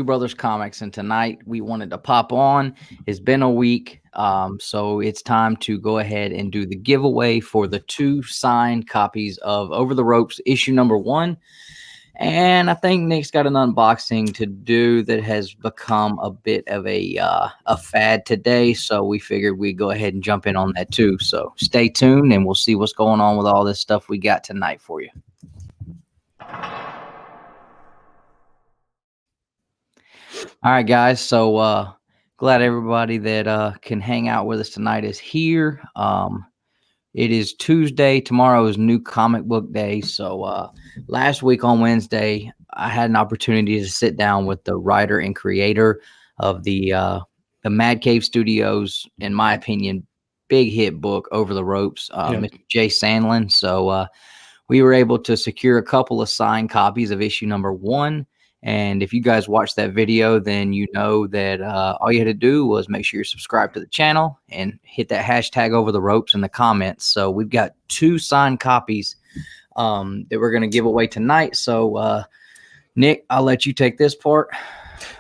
Brothers Comics, and tonight we wanted to pop on. It's been a week, so it's time to go ahead and do the giveaway for the 2 signed copies of Over the Ropes issue number 1. And I think Nick's got an unboxing to do that has become a bit of a fad today, so we figured we'd go ahead and jump in on that too. So stay tuned, and we'll see what's going on with all this stuff we got tonight for you. All right, guys. So glad everybody that can hang out with us tonight is here. It is Tuesday. Tomorrow is New Comic Book Day. So last week on Wednesday, I had an opportunity to sit down with the writer and creator of the Mad Cave Studios, in my opinion, big hit book, Over the Ropes, Mr. Jay Sandlin. So we were able to secure a couple of signed copies of issue number 1. And if you guys watched that video, then you know that all you had to do was make sure you're subscribed to the channel and hit that hashtag Over the Ropes in the comments. So we've got 2 signed copies that we're going to give away tonight. So Nick, I'll let you take this part.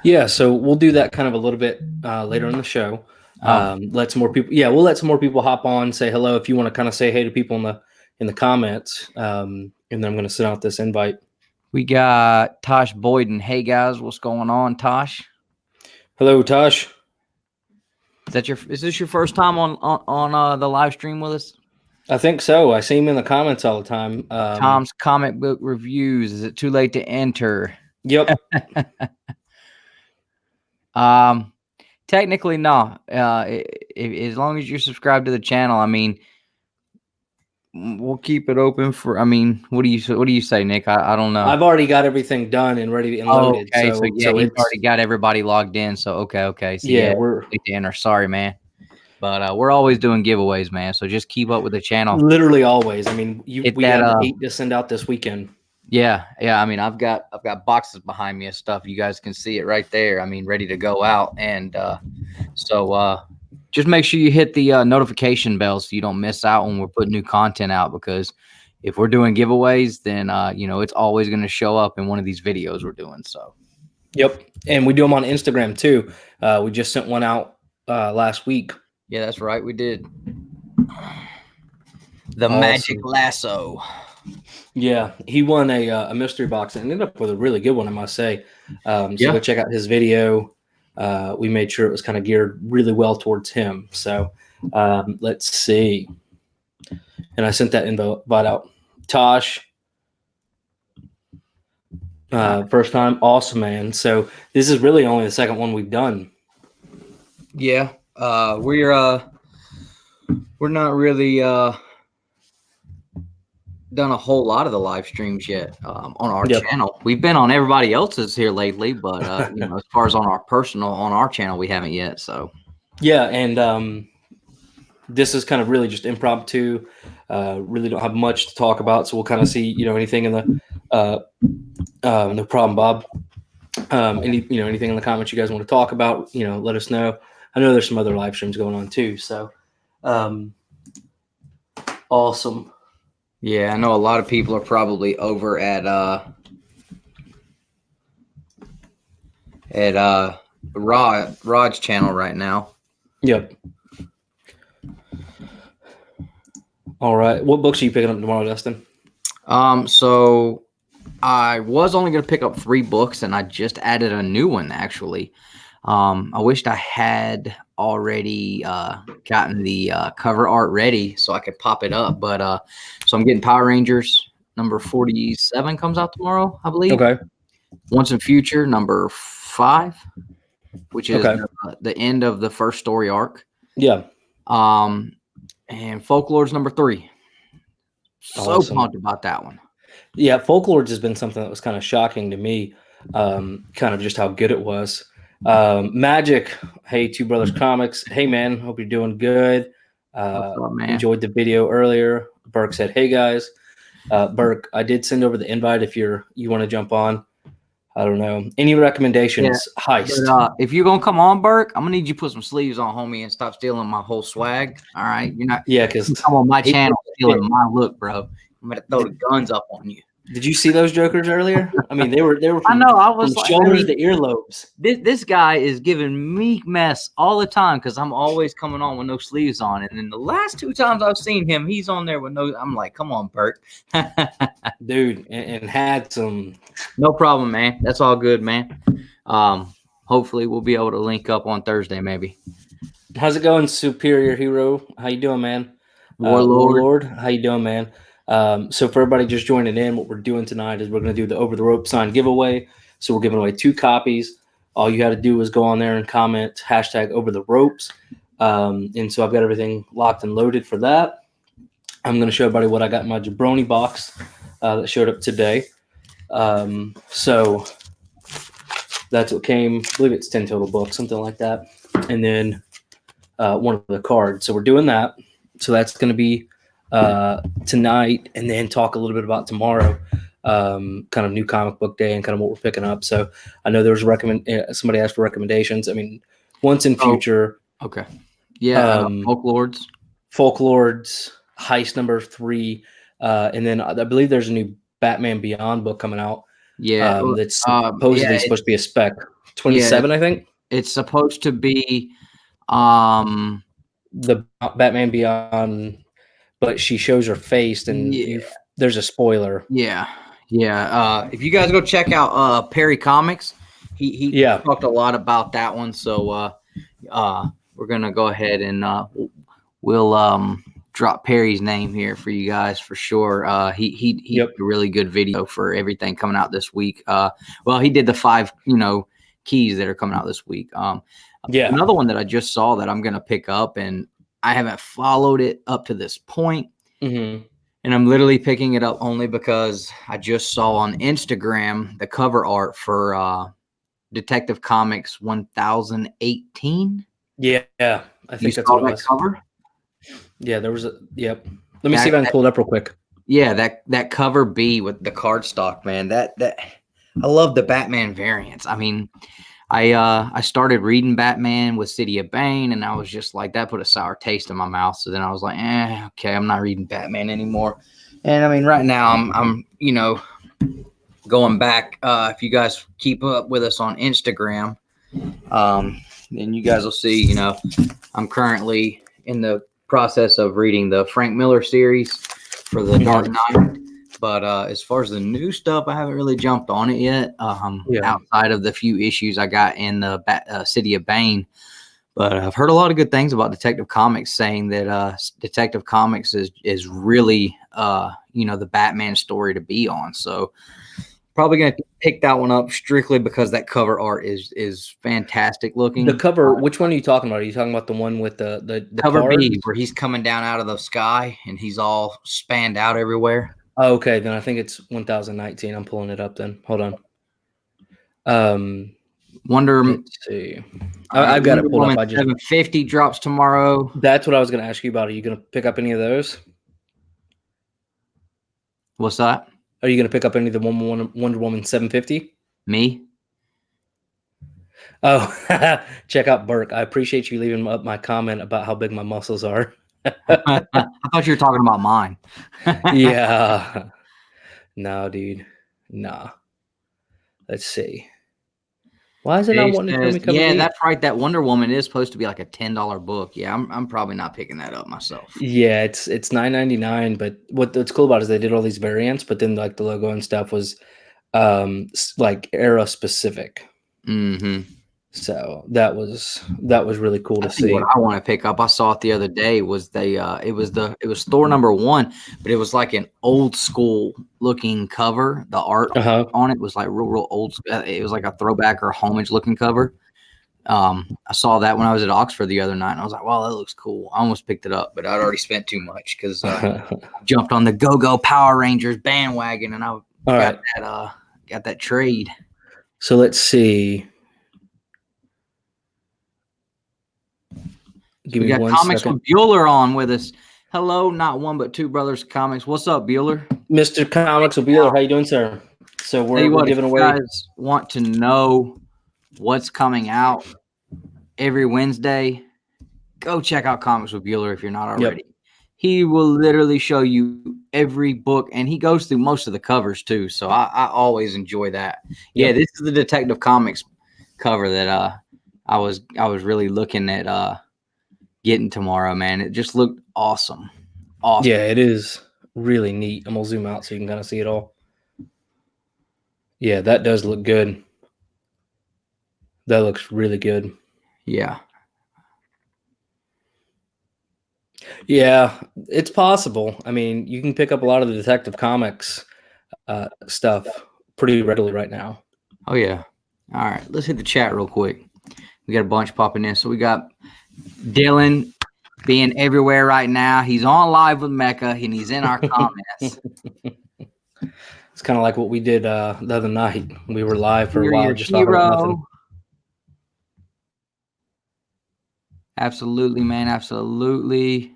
Yeah, so we'll do that kind of a little bit later in the show. Let some more people. Yeah, we'll let some more people hop on, say hello if you want to kind of say hey to people in the comments, and then I'm going to send out this invite. We got Tosh Boyden. Hey guys, what's going on, Tosh? Hello, Tosh. Is this your first time on the live stream with us? I think so. I see him in the comments all the time. Tom's comic book reviews. Is it too late to enter? Yep. Technically, no. As long as you're subscribed to the channel, I mean, we'll keep it open for. I mean, what do you say, Nick? I don't know. I've already got everything done and ready and loaded. Okay, so yeah, you've already got everybody logged in. So okay. So yeah, we're late to enter. Sorry, man. But we're always doing giveaways, man. So just keep up with the channel. Literally always. I mean, we have 8 to send out this weekend. Yeah. I mean, I've got boxes behind me of stuff. You guys can see it right there. I mean, ready to go out. And so just make sure you hit the notification bell so you don't miss out when we're putting new content out. Because if we're doing giveaways, then it's always going to show up in one of these videos we're doing. So. Yep, and we do them on Instagram too. We just sent one out last week. Yeah, that's right. We did. The Awesome. Magic Lasso. Yeah, he won a mystery box and ended up with a really good one, I must say. So go check out his video. We made sure it was kind of geared really well towards him. So let's see. And I sent that invite out. Tosh, first time, awesome, man. So this is really only the second one we've done. Yeah, we're not really done a whole lot of the live streams yet on our channel. We've been on everybody else's here lately, but as far as on our channel, we haven't yet. So yeah, and this is kind of really just impromptu. Really don't have much to talk about, so we'll kind of see anything in the no problem, Bob. Anything in the comments you guys want to talk about, let us know. I know there's some other live streams going on too, so awesome. Yeah, I know a lot of people are probably over at Rod's channel right now. Yep. All right. What books are you picking up tomorrow, Dustin? So I was only going to pick up 3 books, and I just added a new one, actually. I wished I had already gotten the cover art ready so I could pop it up. But so I'm getting Power Rangers number 47 comes out tomorrow, I believe. Okay. Once in Future number 5, which is the end of the first story arc. Yeah. And Folklords number 3. So pumped about that one. Yeah, Folklords has been something that was kind of shocking to me, kind of just how good it was. Magic, hey, 2 Brothers Comics. Hey, man, hope you're doing good. What's up, man? Enjoyed the video earlier. Burke said, hey, guys. Burke, I did send over the invite if you want to jump on. I don't know. Any recommendations? Yeah, Heist. But, if you're going to come on, Burke, I'm going to need you to put some sleeves on, homie, and stop stealing my whole swag. All right? You're not. Yeah, because come on my channel stealing my look, bro. I'm going to throw the guns up on you. Did you see those jokers earlier? I mean, they were I from, know. I was from like, shoulders to earlobes. This guy is giving me mess all the time because I'm always coming on with no sleeves on. And then the last 2 times I've seen him, he's on there with no. I'm like, come on, Bert. Dude, and had some. No problem, man. That's all good, man. Hopefully we'll be able to link up on Thursday, maybe. How's it going, Superior Hero? How you doing, man? Warlord. How you doing, man? So for everybody just joining in, what we're doing tonight is we're going to do the Over the Rope sign giveaway. So we're giving away 2 copies. All you got to do is go on there and comment hashtag Over the Ropes. And so I've got everything locked and loaded for that. I'm going to show everybody what I got in my Jabroni box that showed up today. So that's what came. I believe it's 10 total books, something like that. And then one of the cards. So we're doing that. So that's going to be tonight, and then talk a little bit about tomorrow, kind of new comic book day and kind of what we're picking up. So I know there was somebody asked for recommendations. I mean, once in future. Okay. Yeah. Folk Lords, Heist number 3. And then I believe there's a new Batman Beyond book coming out. Yeah. That's supposedly supposed to be a spec. 27, I think. It's supposed to be the Batman Beyond, but she shows her face, and there's a spoiler. Yeah. If you guys go check out Perry Comics, he talked a lot about that one. So we're gonna go ahead and we'll drop Perry's name here for you guys for sure. He did a really good video for everything coming out this week. Well, he did the 5 keys that are coming out this week. Another one that I just saw that I'm gonna pick up, and I haven't followed it up to this point. Mm-hmm. And I'm literally picking it up only because I just saw on Instagram the cover art for Detective Comics 1018. Yeah, I think that's what it was. Cover? Yeah, there was a. Yep. Let me see if I can pull it up real quick. Yeah, that cover B with the cardstock, man. That I love the Batman variants. I mean, I started reading Batman with City of Bane, and I was just like, that put a sour taste in my mouth. So then I was like, okay, I'm not reading Batman anymore. And I mean, right now I'm going back. If you guys keep up with us on Instagram, then you guys will see, I'm currently in the process of reading the Frank Miller series for the Dark Knight. But as far as the new stuff, I haven't really jumped on it yet. Outside of the few issues I got in the City of Bane. But I've heard a lot of good things about Detective Comics, saying that Detective Comics is really the Batman story to be on. So probably gonna pick that one up strictly because that cover art is fantastic looking. The cover, which one are you talking about? Are you talking about the one with the cover cards? B, where he's coming down out of the sky and he's all spanned out everywhere? Oh, okay, then I think it's 1019. I'm pulling it up then. Hold on. Let's see. I've got it pulled up. 750 drops tomorrow. That's what I was going to ask you about. Are you going to pick up any of those? What's that? Are you going to pick up any of the Wonder Woman 750? Me? Oh, check out Birch. I appreciate you leaving up my comment about how big my muscles are. I thought you were talking about mine. Yeah. No, dude. Nah. Let's see. Why is it not wanting to tell me cover B? That's right. That Wonder Woman is supposed to be like a $10 book. Yeah, I'm probably not picking that up myself. Yeah, it's $9.99. But what's cool about it is they did all these variants, but then like the logo and stuff was like era specific. Mm-hmm. So that was really cool to see. What I want to pick up, I saw it the other day, was it was Thor #1, but it was like an old school looking cover. The art on it was like real old. It was like a throwback or homage looking cover. I saw that when I was at Oxford the other night, and I was like, "Wow, that looks cool." I almost picked it up, but I'd already spent too much because jumped on the Go-Go Power Rangers bandwagon, and I got that trade. So let's see. We got Comics with Bueller on with us. Hello, not one but two brothers comics. What's up, Bueller? Mr. Comics with Bueller, how you doing, sir? So we're giving away. If you guys want to know what's coming out every Wednesday, go check out Comics with Bueller if you're not already. He will literally show you every book, and he goes through most of the covers too. So I always enjoy that. Yeah, this is the Detective Comics cover that I was really looking at getting tomorrow, man. It just looked awesome. Awesome. Yeah, it is really neat. I'm gonna zoom out so you can kind of see it all. Yeah, that does look good. That looks really good. Yeah. Yeah, it's possible. I mean, you can pick up a lot of the Detective Comics stuff pretty readily right now. Oh, yeah. All right. Let's hit the chat real quick. We got a bunch popping in. So we got Dylan being everywhere right now. He's on live with Mecca, and he's in our comments. It's kind of like what we did the other night. We were live for a You're while, your just talking about nothing. Absolutely, man. Absolutely.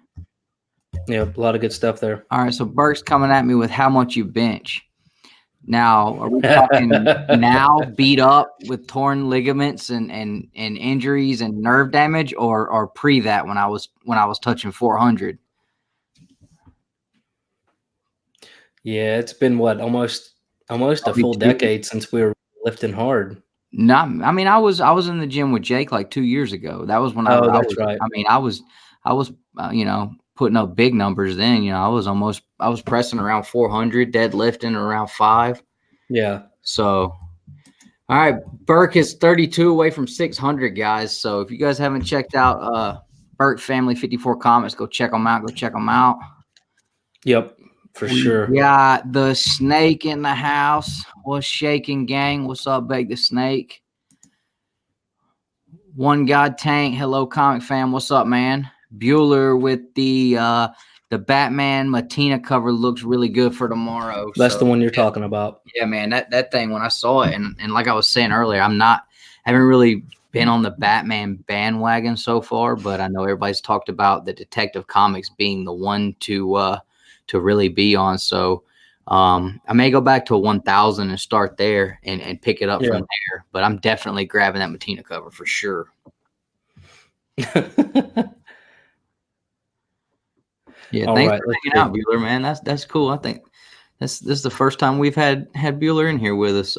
Yeah, a lot of good stuff there. All right. So Birch's coming at me with how much you bench. Now, are we talking now beat up with torn ligaments and injuries and nerve damage, or pre that when I was touching 400? Yeah, it's been what almost a full decade since we were lifting hard. Not, I mean, I was in the gym with Jake like 2 years ago. That was when I was right. I mean, I was putting up big numbers then. I was pressing around 400, deadlifting around 5. Yeah. So, all right, Burke is 32 away from 600, guys. So if you guys haven't checked out Burke Family 54 Comics, go check them out. Yep, for sure. Yeah, the snake in the house. What's shaking, gang? What's up, Bake the Snake? One God Tank. Hello, comic fam. What's up, man? Bueller with the Batman Matina cover looks really good for tomorrow. That's the one you're talking about. Yeah, man. That thing, when I saw it, and like I was saying earlier, haven't really been on the Batman bandwagon so far, but I know everybody's talked about the Detective Comics being the one to really be on. So I may go back to a 1000 and start there and pick it up from there. But I'm definitely grabbing that Matina cover for sure. Yeah, thanks for hanging out, Bueller, man. That's cool. I think this is the first time we've had Bueller in here with us.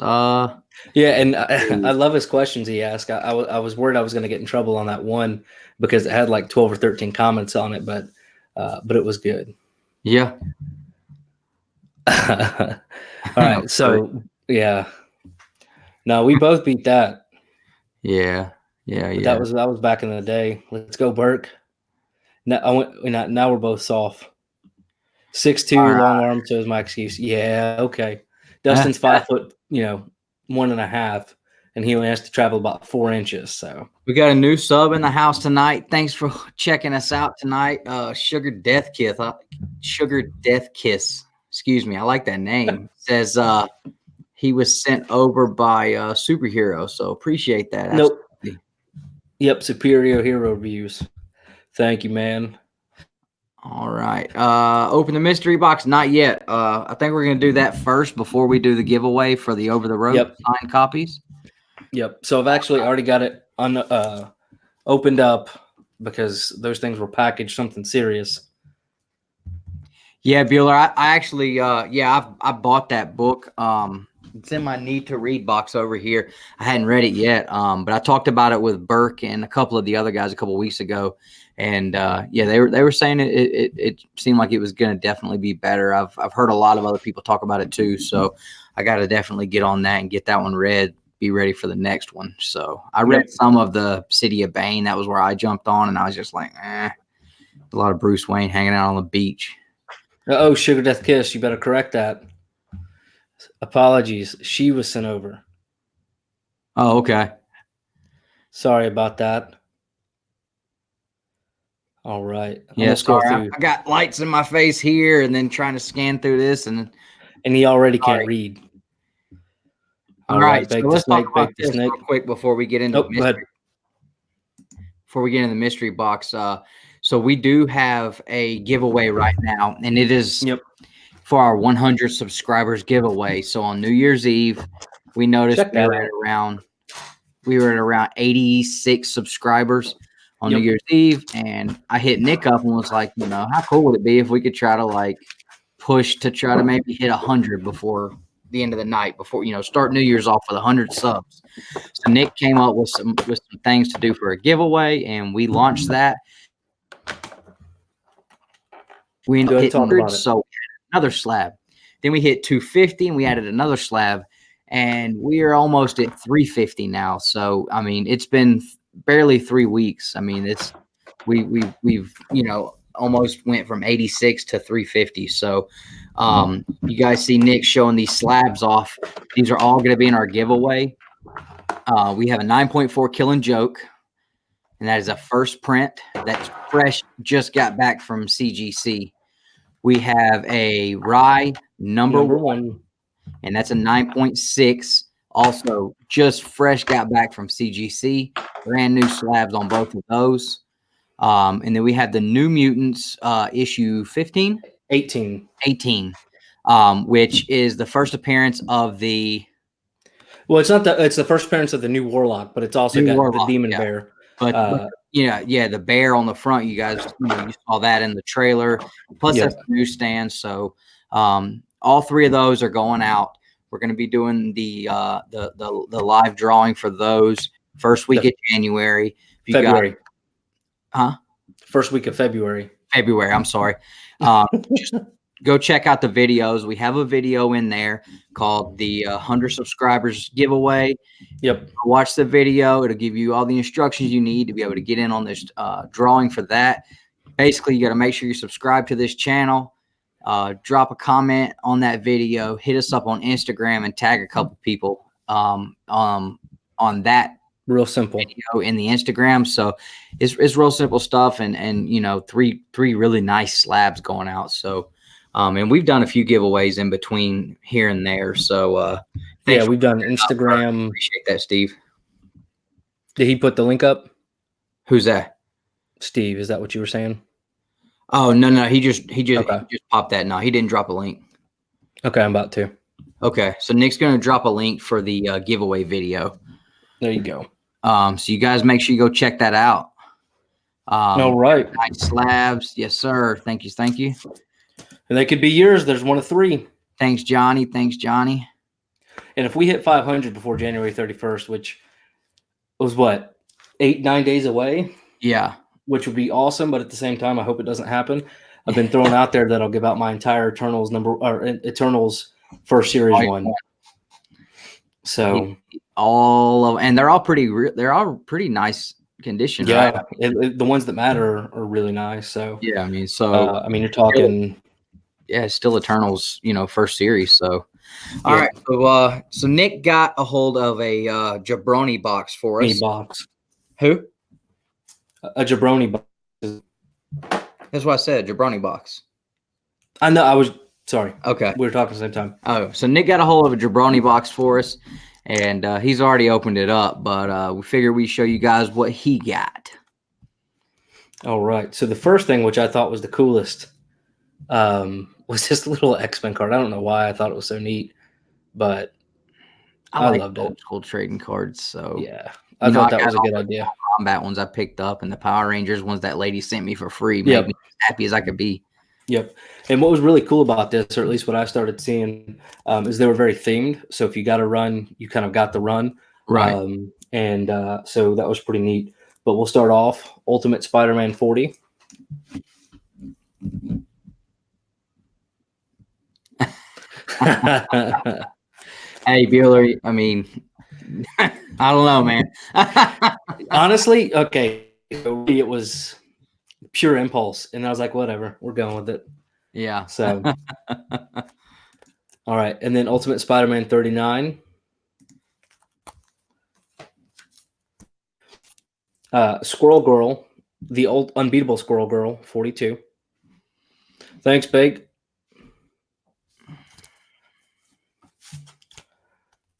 Yeah, and I love his questions he asked. I was worried I was going to get in trouble on that one because it had like 12 or 13 comments on it, but it was good. Yeah. All right, so yeah. No, we both beat that. Yeah. That was back in the day. Let's go, Burke. Now we're both soft. 6'2", long arm, so is my excuse. Yeah, okay. Dustin's 5 foot, 1.5, and he only has to travel about 4 inches. So we got a new sub in the house tonight. Thanks for checking us out tonight. Sugar Death Kiss. Excuse me, I like that name. Says he was sent over by Superhero, so appreciate that. Nope. Absolutely. Yep, Superior Hero Reviews. Thank you, man. All right. Open the mystery box. Not yet. I think we're going to do that first before we do the giveaway for the over the road signed copies. Yep. So I've actually already got it opened up because those things were packaged something serious. Yeah, Bueller. I actually, I bought that book. It's in my need to read box over here. I hadn't read it yet, but I talked about it with Burke and a couple of the other guys a couple of weeks ago, and they were saying it seemed like it was going to definitely be better. I've heard a lot of other people talk about it too, so I got to definitely get on that and get that one read. Be ready for the next one. So I read some of the City of Bane. That was where I jumped on, and I was just like, a lot of Bruce Wayne hanging out on the beach. Oh, Sugar Death Kiss, you better correct that. Apologies. She was sent over. Oh, okay. Sorry about that. All right. Yeah, sorry. I got lights in my face here and then trying to scan through this. And he already can't read. All right. So let's talk about this real quick before we get into the mystery box. So we do have a giveaway right now, and it is for our 100 subscribers giveaway. So on New Year's Eve, we noticed we were at around 86 subscribers on New Year's Eve, and I hit Nick up and was like, how cool would it be if we could try to push to try to maybe hit 100 before the end of the night, before, start New Year's off with 100 subs. So Nick came up with some things to do for a giveaway, and we launched that. We ended up hitting 100, so another slab. Then we hit 250, and we added another slab, and we are almost at 350 now. So I mean, it's been barely 3 weeks. I mean, we've almost went from 86 to 350. So you guys see Nick showing these slabs off. These are all going to be in our giveaway. We have a 9.4 Killing Joke, and that is a first print that's fresh, just got back from CGC. We have a Rye number one, and that's a 9.6. Also, just fresh got back from CGC. Brand new slabs on both of those. And then we have the New Mutants issue 15? 18. 18, which is the first appearance of the... Well, it's the first appearance of the new Warlock, but it's also got the Demon Bear. But the bear on the front, you guys, you saw that in the trailer. Plus, that's the newsstand. So all three of those are going out. We're going to be doing the live drawing for those first week of January. February. First week of February. I'm sorry. Just go check out the videos. We have a video in there called the 100 subscribers giveaway. Yep. Watch the video. It'll give you all the instructions you need to be able to get in on this drawing for that. Basically, you got to make sure you subscribe to this channel. Drop a comment on that video. Hit us up on Instagram and tag a couple people on that. Real simple video in the Instagram. So it's real simple stuff, and three really nice slabs going out. So and we've done a few giveaways in between here and there. So we've done Instagram. Appreciate that, Steve. Did he put the link up? Who's that? Steve, is that what you were saying? Oh, no, he just popped that. No, he didn't drop a link. Okay, I'm about to. Okay, so Nick's going to drop a link for the giveaway video. There you go. So you guys make sure you go check that out. All right. Nice slabs. Yes, sir. Thank you. And they could be yours. There's one of 3. Thanks, Johnny. And if we hit 500 before January 31st, which was 8-9 days away? Yeah. Which would be awesome, but at the same time, I hope it doesn't happen. I've been throwing out there that I'll give out my entire Eternals first series one. So and they're all pretty nice condition. Yeah, right? The ones that matter are really nice. So yeah, I mean, you're talking. It's still Eternals, first series. So all right, so Nick got a hold of a Jabroni box for us. Box. Who? A Jabroni box. That's what I said. Jabroni box. I know. I was sorry. Okay, we were talking at the same time. Oh, so Nick got a hold of a Jabroni box for us, and he's already opened it up. But we figured we'd show you guys what he got. All right. So the first thing, which I thought was the coolest, was this little X-Men card. I don't know why I thought it was so neat, but I loved it. Old school trading cards. So yeah, I thought that was a good idea. Combat ones I picked up, and the Power Rangers ones that lady sent me for free made me as happy as I could be. Yep. And what was really cool about this, or at least what I started seeing, is they were very themed. So if you got a run, you kind of got the run. Right. So that was pretty neat. But we'll start off Ultimate Spider-Man 40. Hey, Bueller, I mean, I don't know, man. Honestly, okay. It was pure impulse. And I was like, whatever, we're going with it. Yeah. So, all right. And then Ultimate Spider-Man 39. Squirrel Girl, the old unbeatable Squirrel Girl, 42. Thanks, Baked.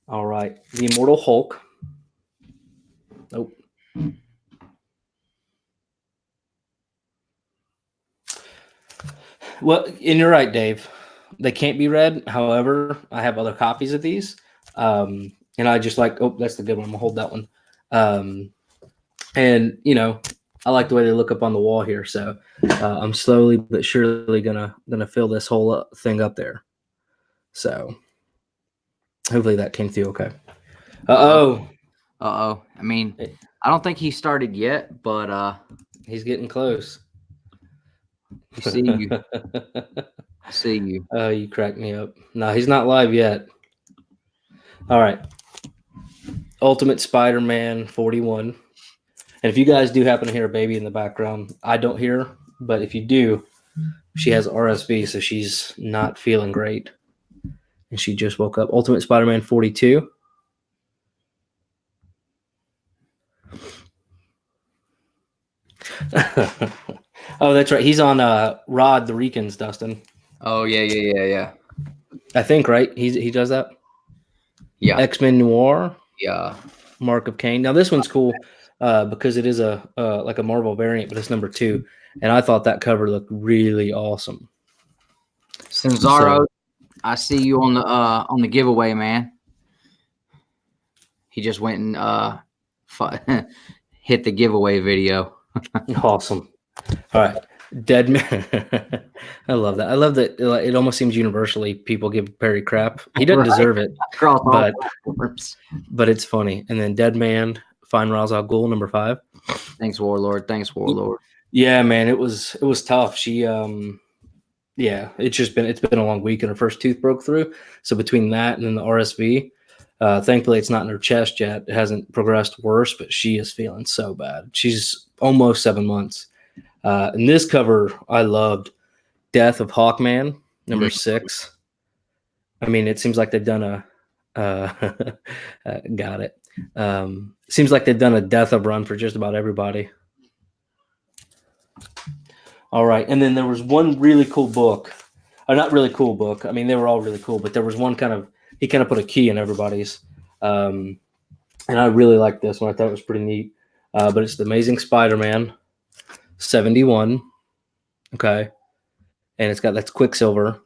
All right. The Immortal Hulk. Nope. Well, and you're right, Dave. They can't be read. However, I have other copies of these. And I just like, that's the good one. We'll hold that one. And, I like the way they look up on the wall here. So I'm slowly but surely gonna fill this whole thing up there. So hopefully that came through okay. Uh-oh. Uh-oh. I mean, I don't think he started yet, but he's getting close. I see you. I see you. Oh, you cracked me up. No, he's not live yet. All right. Ultimate Spider-Man 41. And if you guys do happen to hear a baby in the background, I don't hear her, but if you do, she has RSV, so she's not feeling great. And she just woke up. Ultimate Spider-Man 42. Oh, that's right. He's on Rod the Recons, Dustin. Oh, yeah. I think, right? He does that? Yeah. X-Men Noir. Yeah. Mark of Cain. Now, this one's cool because it is like a Marvel variant, but it's number 2. And I thought that cover looked really awesome. Cesaro, I see you on the giveaway, man. He just went and hit the giveaway video. Awesome. All right. Dead Man. I love that. I love that it almost seems universally people give Perry crap. He doesn't deserve it, but it's funny. And then Dead Man, Fine Ra's al Ghul, number 5. Thanks, Warlord. Yeah, man, it was tough. She it's been a long week and her first tooth broke through. So between that and then the RSV, thankfully it's not in her chest yet. It hasn't progressed worse, but she is feeling so bad. She's almost 7 months. And this cover I loved. Death of Hawkman, number 6. I mean, it seems like they've done got it. Seems like they've done a death of run for just about everybody. All right. And then there was one really cool book. Not really cool book. I mean, they were all really cool, but there was one he kind of put a key in everybody's. And I really liked this one. I thought it was pretty neat. But it's The Amazing Spider-Man 71. Okay. And that's Quicksilver.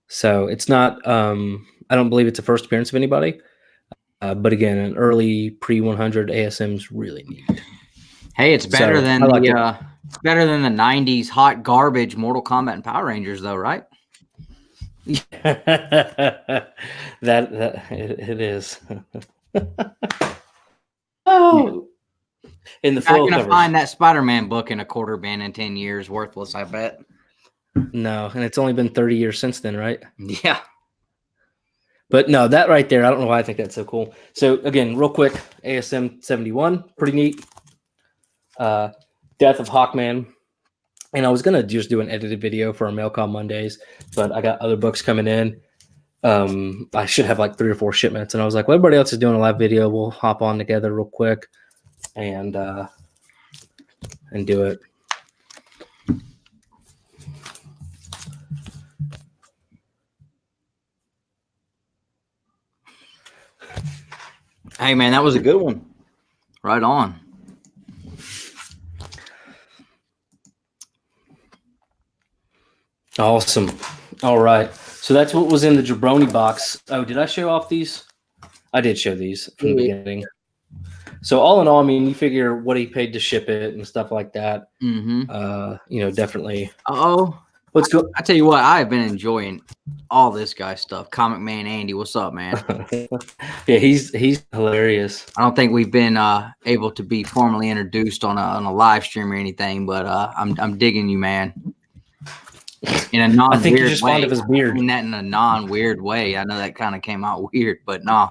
So it's not, I don't believe it's a first appearance of anybody. But again, an early pre-100 ASM's really neat. Hey, it's better than it's better than the 90s hot garbage Mortal Kombat and Power Rangers, though, right? that it is. Oh, in the you're gonna find that Spider-Man book in a quarter bin in 10 years, worthless, I bet. No, and it's only been 30 years since then, right? Yeah. But no, that right there, I don't know why I think that's so cool. So again, real quick, ASM 71, pretty neat. Death of Hawkman. And I was going to just do an edited video for our Mailcom Mondays, but I got other books coming in. I should have like 3 or 4 shipments. And I was like, well, everybody else is doing a live video. We'll hop on together real quick and do it. Hey, man, that was a good one. Right on. Awesome. All right. So that's what was in the Jabroni box. Oh, did I show off these? I did show these from the beginning. So all in all, I mean, you figure what he paid to ship it and stuff like that. Mm-hmm. Definitely. Let's go. I tell you what, I have been enjoying all this guy stuff. Comic Man Andy, what's up, man? Yeah, he's hilarious. I don't think we've been able to be formally introduced on a live stream or anything, but I'm digging you, man. In a non-weird way. I think you're just fond of his beard. I mean that in a non-weird way. I know that kind of came out weird, but no,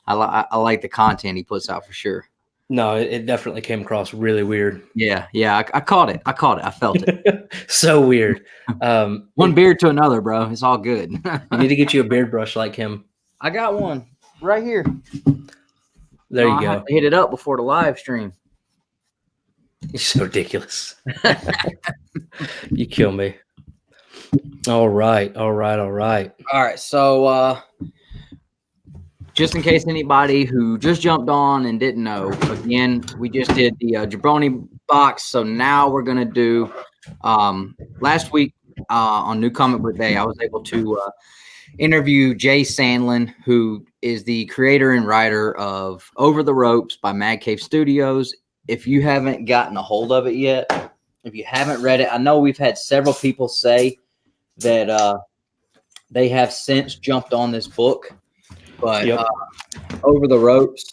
I like the content he puts out for sure. No, it definitely came across really weird. Yeah, I caught it. I felt it. So weird. One beard to another, bro. It's all good. You need to get you a beard brush like him. I got one right here. There you go. I have to hit it up before the live stream. You're so ridiculous. You kill me. All right. All right. So just in case anybody who just jumped on and didn't know, again, we just did the Jabroni box. So now we're going to do last week on New Comic Book Day, I was able to interview Jay Sandlin, who is the creator and writer of Over the Ropes by Mad Cave Studios. if you haven't gotten a hold of it yet, if you haven't read it, I know we've had several people say that they have since jumped on this book, but Over the Ropes.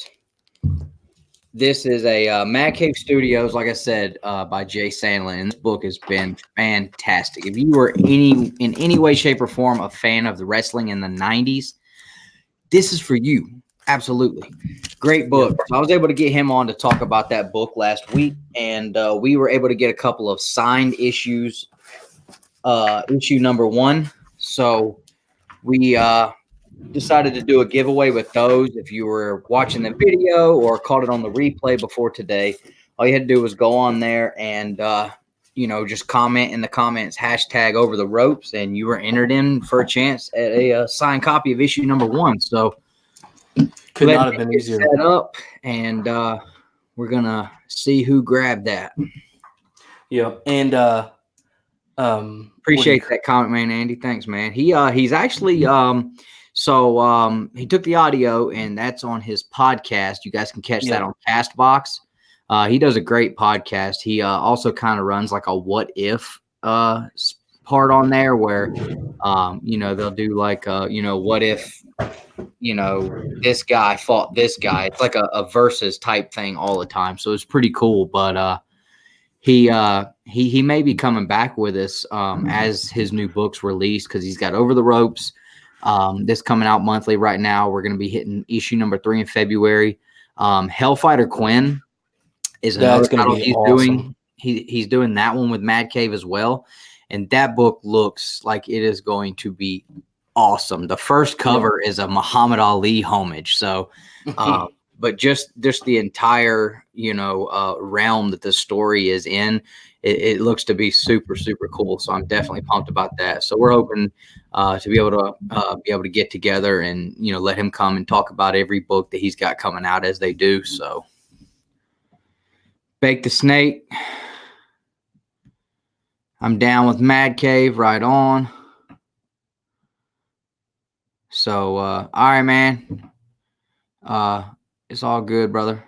This is a Mad Cave Studios, like I said, by Jay Sandlin, and this book has been fantastic. If you were in any way, shape, or form a fan of the wrestling in the 90s, this is for you. Absolutely. Great book. So I was able to get him on to talk about that book last week, and we were able to get a couple of signed issues, issue number 1. So we decided to do a giveaway with those. If you were watching the video or caught it on the replay before today, all you had to do was go on there and just comment in the comments #Over the Ropes, and you were entered in for a chance at a signed copy of issue number 1. So could not have been easier. Set up, and we're gonna see who grabbed that. Yep, and appreciate that comment, man, Andy. Thanks, man. He's actually he took the audio, and that's on his podcast. You guys can catch that on Castbox. He does a great podcast. He also kind of runs like a what if part on there where they'll do like what if this guy fought this guy. It's like a versus type thing all the time. So it's pretty cool. But he may be coming back with us as his new book's released, because he's got Over the Ropes. This coming out monthly right now. We're going to be hitting issue number 3 in February. Hellfighter Quinn is another title he's doing. He's doing that one with Mad Cave as well. And that book looks like it is going to be awesome. The first cover is a Muhammad Ali homage. So, but just the entire, realm that the story is in, it looks to be super, super cool. So I'm definitely pumped about that. So we're hoping to be able to get together and, let him come and talk about every book that he's got coming out as they do. So Bake the Snake. I'm down with Mad Cave, right on. So, all right, man. It's all good, brother.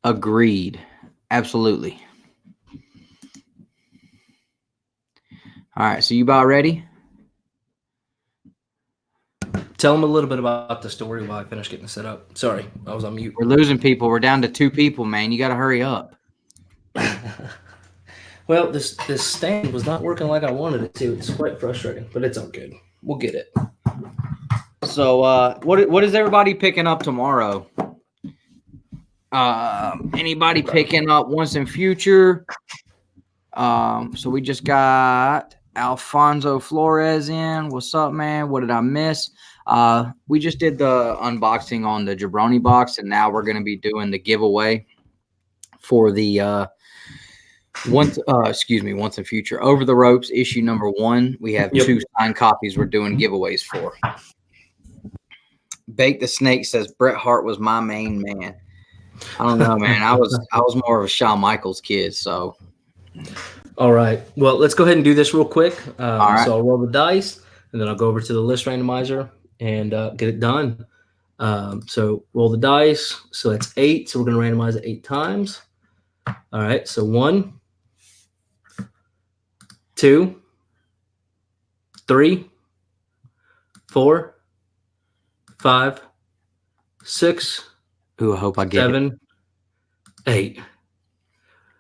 Agreed. Absolutely. All right, so you about ready? Tell them a little bit about the story while I finish getting set up. Sorry, I was on mute. We're losing people. We're down to 2 people, man. You got to hurry up. Well, this stand was not working like I wanted it to. It's quite frustrating, but it's all good. We'll get it. So, what is everybody picking up tomorrow? Anybody picking up Once and Future? So we just got Alfonso Flores in. What's up, man? What did I miss? We just did the unboxing on the Jabroni box, and now we're going to be doing the giveaway for the Once and Future Over the Ropes issue number 1. We have 2 signed copies we're doing giveaways for. Bake the Snake says Bret Hart was my main man. I don't know, man. I was more of a Shawn Michaels kid. So, all right. Well, let's go ahead and do this real quick. All right. So I'll roll the dice, and then I'll go over to the list randomizer and get it done. So roll the dice. So that's 8. So we're going to randomize it 8 times. All right. So 1, 2, 3, 4, 5, 6. Ooh, I hope I get 7, 8.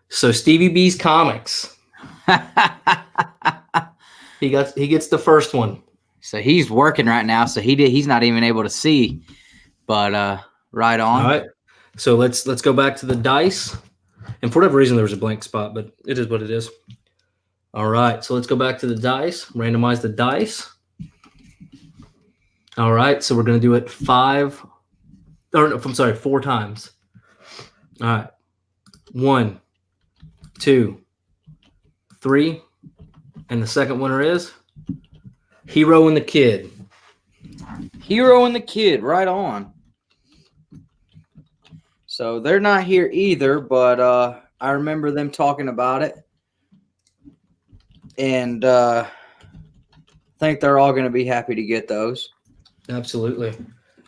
So Stevie B's Comics. He gets the first one. So he's working right now, so he's not even able to see. But right on. All right. So let's go back to the dice. And for whatever reason there was a blank spot, but it is what it is. All right. So let's go back to the dice. Randomize the dice. All right. So we're going to do it 4 times. All right. 1, 2, 3. And the second winner is Hero and the Kid. Hero and the Kid, right on. So they're not here either, but I remember them talking about it. And I think they're all going to be happy to get those. Absolutely.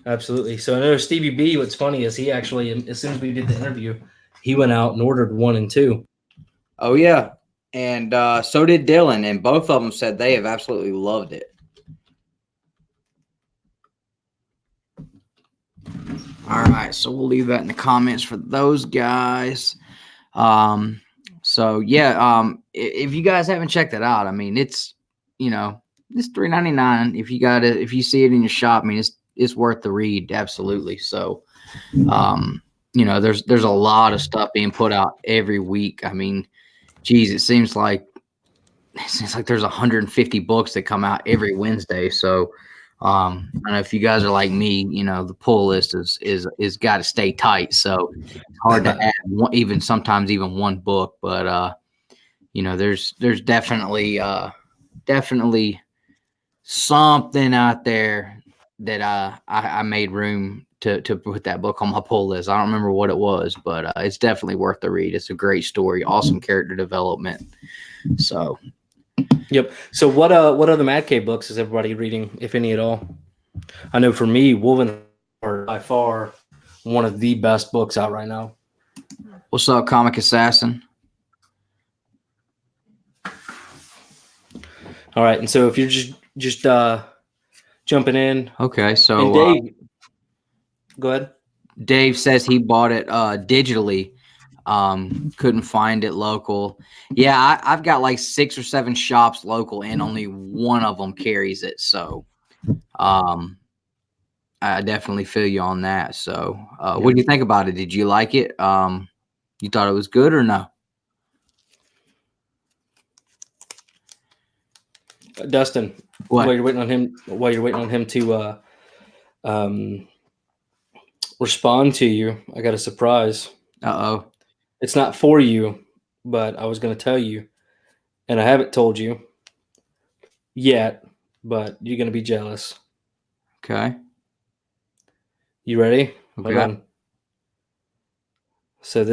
Absolutely. So I know Stevie B, what's funny is he actually, as soon as we did the interview, he went out and ordered 1 and 2. Oh, yeah. And so did Dylan. And both of them said they have absolutely loved it. All right. So we'll leave that in the comments for those guys. So yeah, if you guys haven't checked it out, I mean, it's, you know, it's $3.99. If you see it in your shop, I mean, it's worth the read. Absolutely. So, you know, there's a lot of stuff being put out every week. I mean, geez, it seems like there's 150 books that come out every Wednesday. So, I don't know if you guys are like me, you know, the pull list is got to stay tight. So it's hard to add even sometimes even one book, but you know, there's definitely something out there that I made room to put that book on my pull list. I don't remember what it was, but it's definitely worth the read. It's a great story, awesome character development. So. Yep. So what other Mad Cave books is everybody reading, if any at all? I know for me, Woven are by far one of the best books out right now. What's up, Comic Assassin? All right, and so if you're just jumping in, okay. So and Dave, go ahead. Dave says he bought it digitally. Couldn't find it local. Yeah, I've got like 6 or 7 shops local, and only one of them carries it. So, I definitely feel you on that. So, what do you think about it? Did you like it? You thought it was good or no? Dustin, what? While you're waiting on him to respond to you, I got a surprise. Uh-oh. It's not for you, but I was going to tell you, and I haven't told you yet, but you're going to be jealous. Okay. You ready? Okay. Hold on. So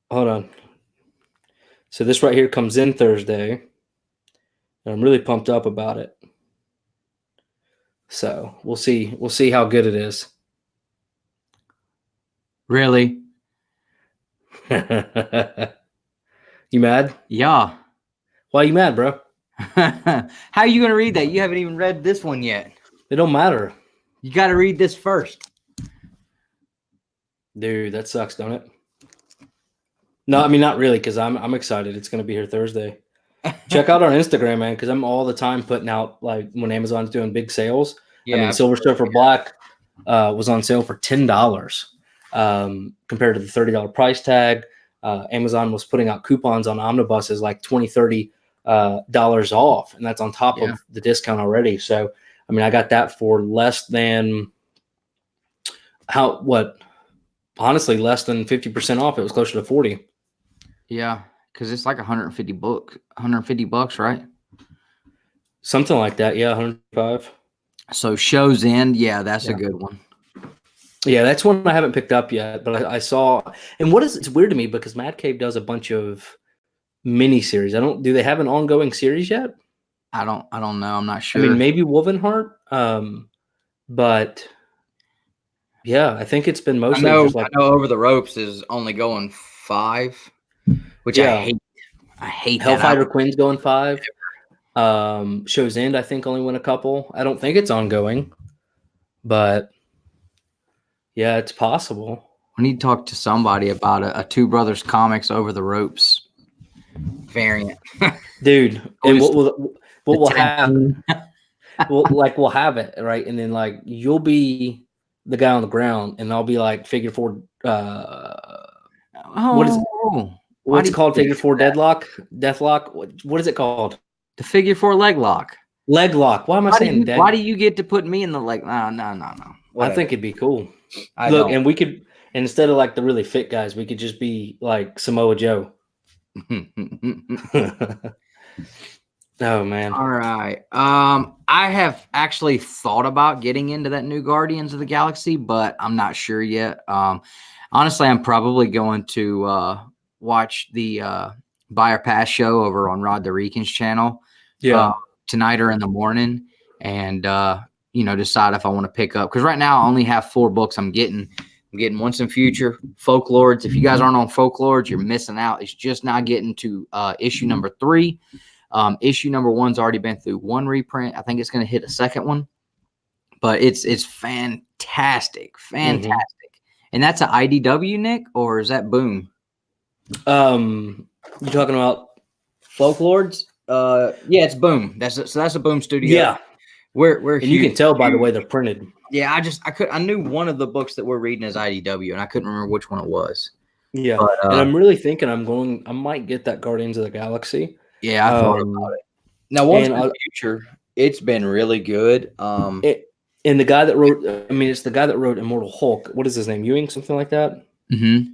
hold on. So this right here comes in Thursday, and I'm really pumped up about it. So we'll see how good it is. Really? You mad? Yeah. Why are you mad, bro? How are you going to read that? You haven't even read this one yet. It don't matter. You got to read this first. Dude, that sucks, don't it? No, I mean, not really, because I'm excited. It's going to be here Thursday. Check out our Instagram, man, because I'm all the time putting out, like, when Amazon's doing big sales. Yeah, I mean, Silver Surfer Black was on sale for $10 compared to the $30 price tag. Amazon was putting out coupons on omnibuses like $20, $30 off, and that's on top of the discount already. So, I mean, I got that for less than honestly, less than 50% off. It was closer to 40. Yeah, because it's like $150, right? Something like that. Yeah, 105. So Show's End, yeah, that's a good one. Yeah, that's one I haven't picked up yet, but I saw. And it's weird to me because Mad Cave does a bunch of mini series. Do they have an ongoing series yet? I don't know. I'm not sure. I mean, maybe Wovenheart, but yeah, I think it's been mostly. I know Over the Ropes is only going 5, which I hate. I hate Hellfighter Quinn's going 5. Show's End, I think, only went a couple. I don't think it's ongoing, but yeah, it's possible. We need to talk to somebody about a Two Brothers Comics Over the Ropes variant, dude. And what will happen? We'll have it right, and then like you'll be the guy on the ground, and I'll be like figure 4. What is it? What's it called? Figure 4 deathlock. What is it called? The figure 4 leg lock. Leg lock. Why am I saying that? Why do you get to put me in the leg? No. I think it'd be cool. And we could, instead of like the really fit guys, we could just be like Samoa Joe. Oh man. All right. I have actually thought about getting into that new Guardians of the Galaxy, but I'm not sure yet. Honestly, I'm probably going to watch the Buyer Pass show over on Rod the Reekin's channel tonight or in the morning. And decide if I want to pick up, because right now I only have 4 books I'm getting. I'm getting Once and Future, Folklords. If you guys aren't on Folklords, you're missing out. It's just now getting to issue number 3. Issue number 1's already been through 1 reprint. I think it's going to hit a second one, but it's fantastic. Mm-hmm. And that's an IDW, Nick, or is that Boom? You talking about Folklords? Yeah, it's Boom. That's a Boom studio. Yeah, we're and you can tell by the way they're printed. Yeah, I knew one of the books that we're reading is IDW, and I couldn't remember which one it was. Yeah, but, and I'm really thinking I might get that Guardians of the Galaxy. Yeah, I thought about it. Now, Once in the Future, it's been really good. And the guy that wrote, it's the guy that wrote Immortal Hulk. What is his name? Ewing, something like that. Mm-hmm.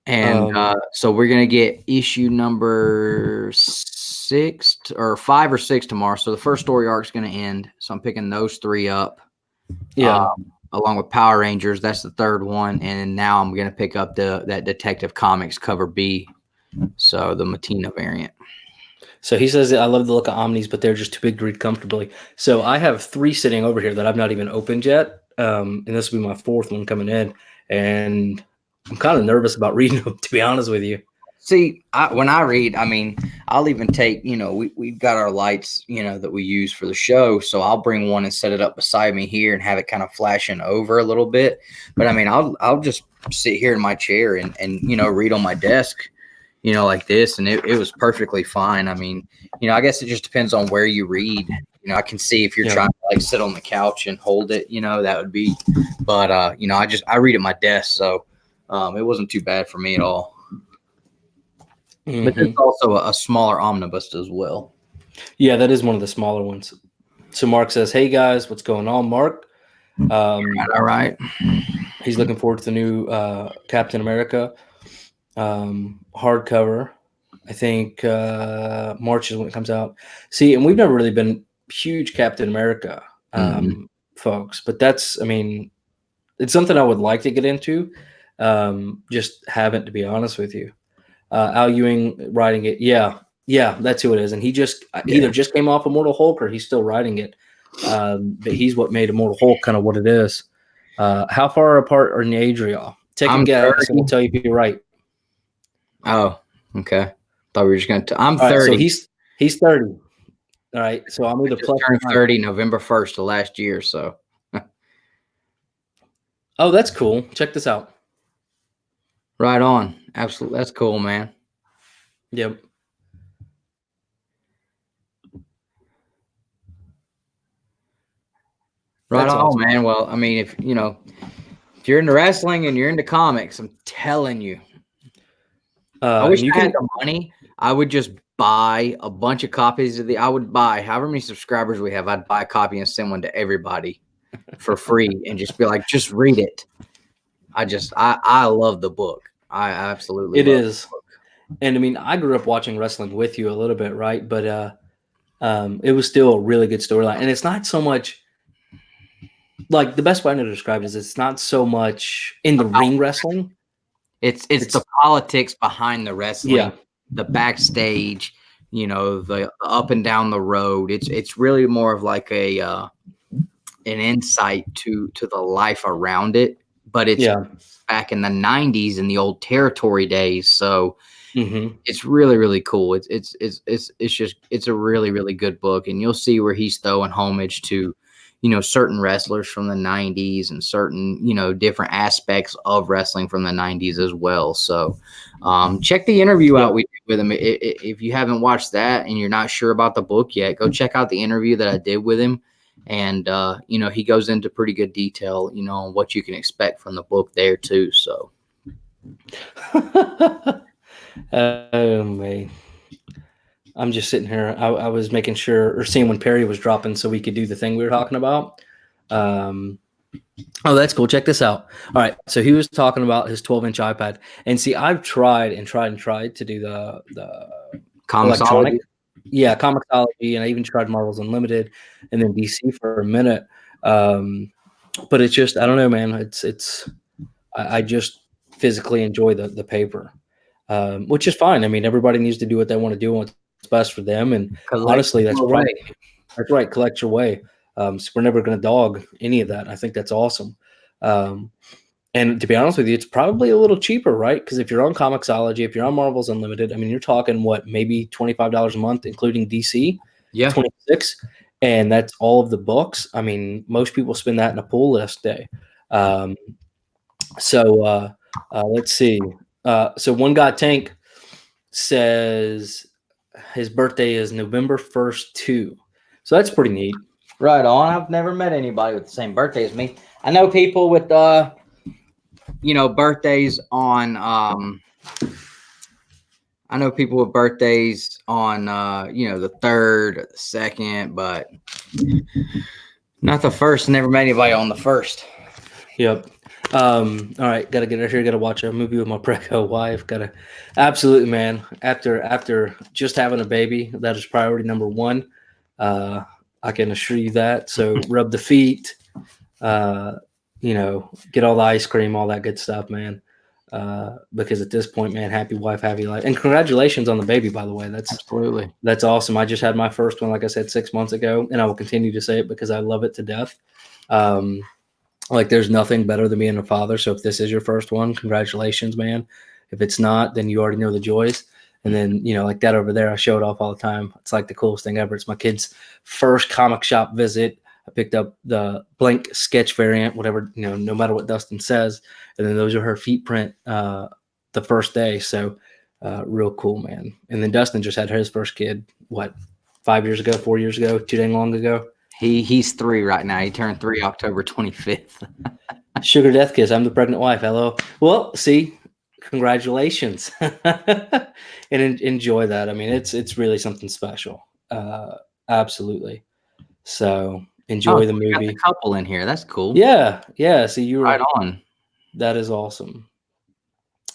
And so we're gonna get issue number 6 or 5 or 6 tomorrow. So the first story arc is gonna end. So I'm picking those 3 up. Yeah. Along with Power Rangers, that's the 3rd one, and now I'm gonna pick up that Detective Comics cover B, so the Matina variant. So he says, I love the look of Omnis, but they're just too big to read comfortably. So I have 3 sitting over here that I've not even opened yet, and this will be my 4th one coming in, and I'm kind of nervous about reading them, to be honest with you. See, when I read, I'll even take, we've got our lights, that we use for the show. So I'll bring one and set it up beside me here and have it kind of flashing over a little bit. But I'll just sit here in my chair and read on my desk, like this. And it was perfectly fine. I guess it just depends on where you read. I can see if you're trying to sit on the couch and hold it, that would be, but I read at my desk. So it wasn't too bad for me at all. Mm-hmm. But there's also a smaller omnibus as well. Yeah, that is one of the smaller ones. So Mark says, hey guys, what's going on, Mark? All right. He's looking forward to the new Captain America hardcover. I think March is when it comes out. See, and we've never really been huge Captain America folks, but that's, it's something I would like to get into. Just haven't, to be honest with you. Al Ewing writing it. Yeah, that's who it is. And he just either just came off Immortal Hulk or he's still writing it. But he's what made Immortal Hulk kind of what it is. How far apart are the age, y'all? Take a guess and we'll tell you if you're right. Oh, okay. Thought we were just going to. I'm 30. Right, so he's 30. All right. So I'm either plus turned 30 November 1st of last year. So. Oh, that's cool. Check this out. Right on. Absolutely. That's cool, man. Yep. Right on, awesome, man. Well, if you're into wrestling and you're into comics, I'm telling you. I wish I had the money. I would just buy a bunch of copies of I would buy however many subscribers we have. I'd buy a copy and send one to everybody for free and just be like, just read it. I love the book. I absolutely love it. And I grew up watching wrestling with you a little bit, right? But it was still a really good storyline. And it's not so much like the best way I know to describe it is it's not so much in the ring wrestling. It's the politics behind the wrestling, the backstage, the up and down the road. It's really more of like an insight to the life around it. But it's back in the 90s in the old territory days. So it's really, really cool. It's a really, really good book. And you'll see where he's throwing homage to, certain wrestlers from the 90s and certain, different aspects of wrestling from the 90s as well. So check the interview out we did with him. If you haven't watched that and you're not sure about the book yet, go check out the interview that I did with him. And, he goes into pretty good detail, on what you can expect from the book there too. So. Oh, man. I'm just sitting here. I was making sure or seeing when Perry was dropping so we could do the thing we were talking about. Oh, that's cool. Check this out. All right. So he was talking about his 12-inch iPad. And see, I've tried to do the electronic. Yeah, Comixology, and I even tried Marvel's Unlimited and then DC for a minute. But it's just, I don't know, man. I just physically enjoy the paper, which is fine. Everybody needs to do what they want to do and what's best for them. And honestly, that's right. That's right. Collect your way. So we're never going to dog any of that. I think that's awesome. And to be honest with you, it's probably a little cheaper, right? Because if you're on Comixology, if you're on Marvel's Unlimited, I mean, you're talking what, maybe $25 a month, including DC, Yeah. 26, and that's all of the books. I mean, most people spend that in a pull list day. Let's see. So One God Tank says his birthday is November 1st too. So that's pretty neat. Right on. I've never met anybody with the same birthday as me. I know people with birthdays on I know people with birthdays on the 3rd or the 2nd, but not the 1st. Never met anybody on the 1st. Yep. All right, gotta get out here, gotta watch a movie with my preggo wife. Absolutely, man. After just having a baby, that is priority number one. I can assure you that. So rub the feet, get all the ice cream, all that good stuff, man. Because at this point, man, happy wife, happy life. And congratulations on the baby, by the way. That's awesome. I just had my first one, like I said, 6 months ago, and I will continue to say it because I love it to death. Like there's nothing better than being a father. So if this is your first one, congratulations, man. If it's not, then you already know the joys. And then, like that over there, I show it off all the time. It's like the coolest thing ever. It's my kid's first comic shop visit. I picked up the blank sketch variant, whatever, no matter what Dustin says. And then those are her feet print the first day. So real cool, man. And then Dustin just had his first kid, 5 years ago, 4 years ago, too dang long ago. He's 3 right now. He turned 3 October 25th. Sugar death kiss. I'm the pregnant wife. Hello. Well, see, congratulations, and enjoy that. I mean, it's really something special. Absolutely. So enjoy the movie. Got the couple in here. That's cool. Yeah. So you were right on. That is awesome.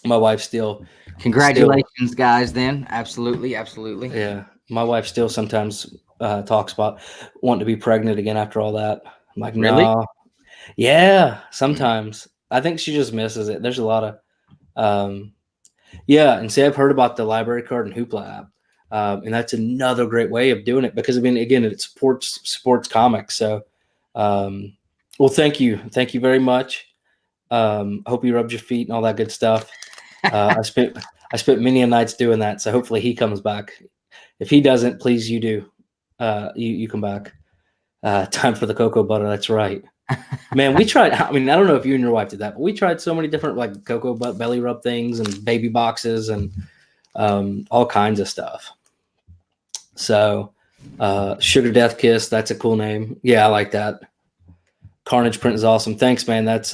My wife still. Congratulations, guys. Then absolutely. Yeah, my wife still sometimes talks about wanting to be pregnant again after all that. I'm like, really? No. Yeah, sometimes. I think she just misses it. There's a lot of and see, I've heard about the library card and Hoopla app. And that's another great way of doing it because, I mean, again, it supports sports comics. So, well, thank you very much. Hope you rubbed your feet and all that good stuff. I spent many a nights doing that. So hopefully he comes back. If he doesn't, please, you do. You come back. Time for the cocoa butter. That's right. Man, we tried. I mean, I don't know if you and your wife did that, but we tried so many different like cocoa butt belly rub things and baby boxes and all kinds of stuff. So, Sugar Death Kiss, that's a cool name. Yeah, I like that. Carnage Print is awesome. Thanks, man. That's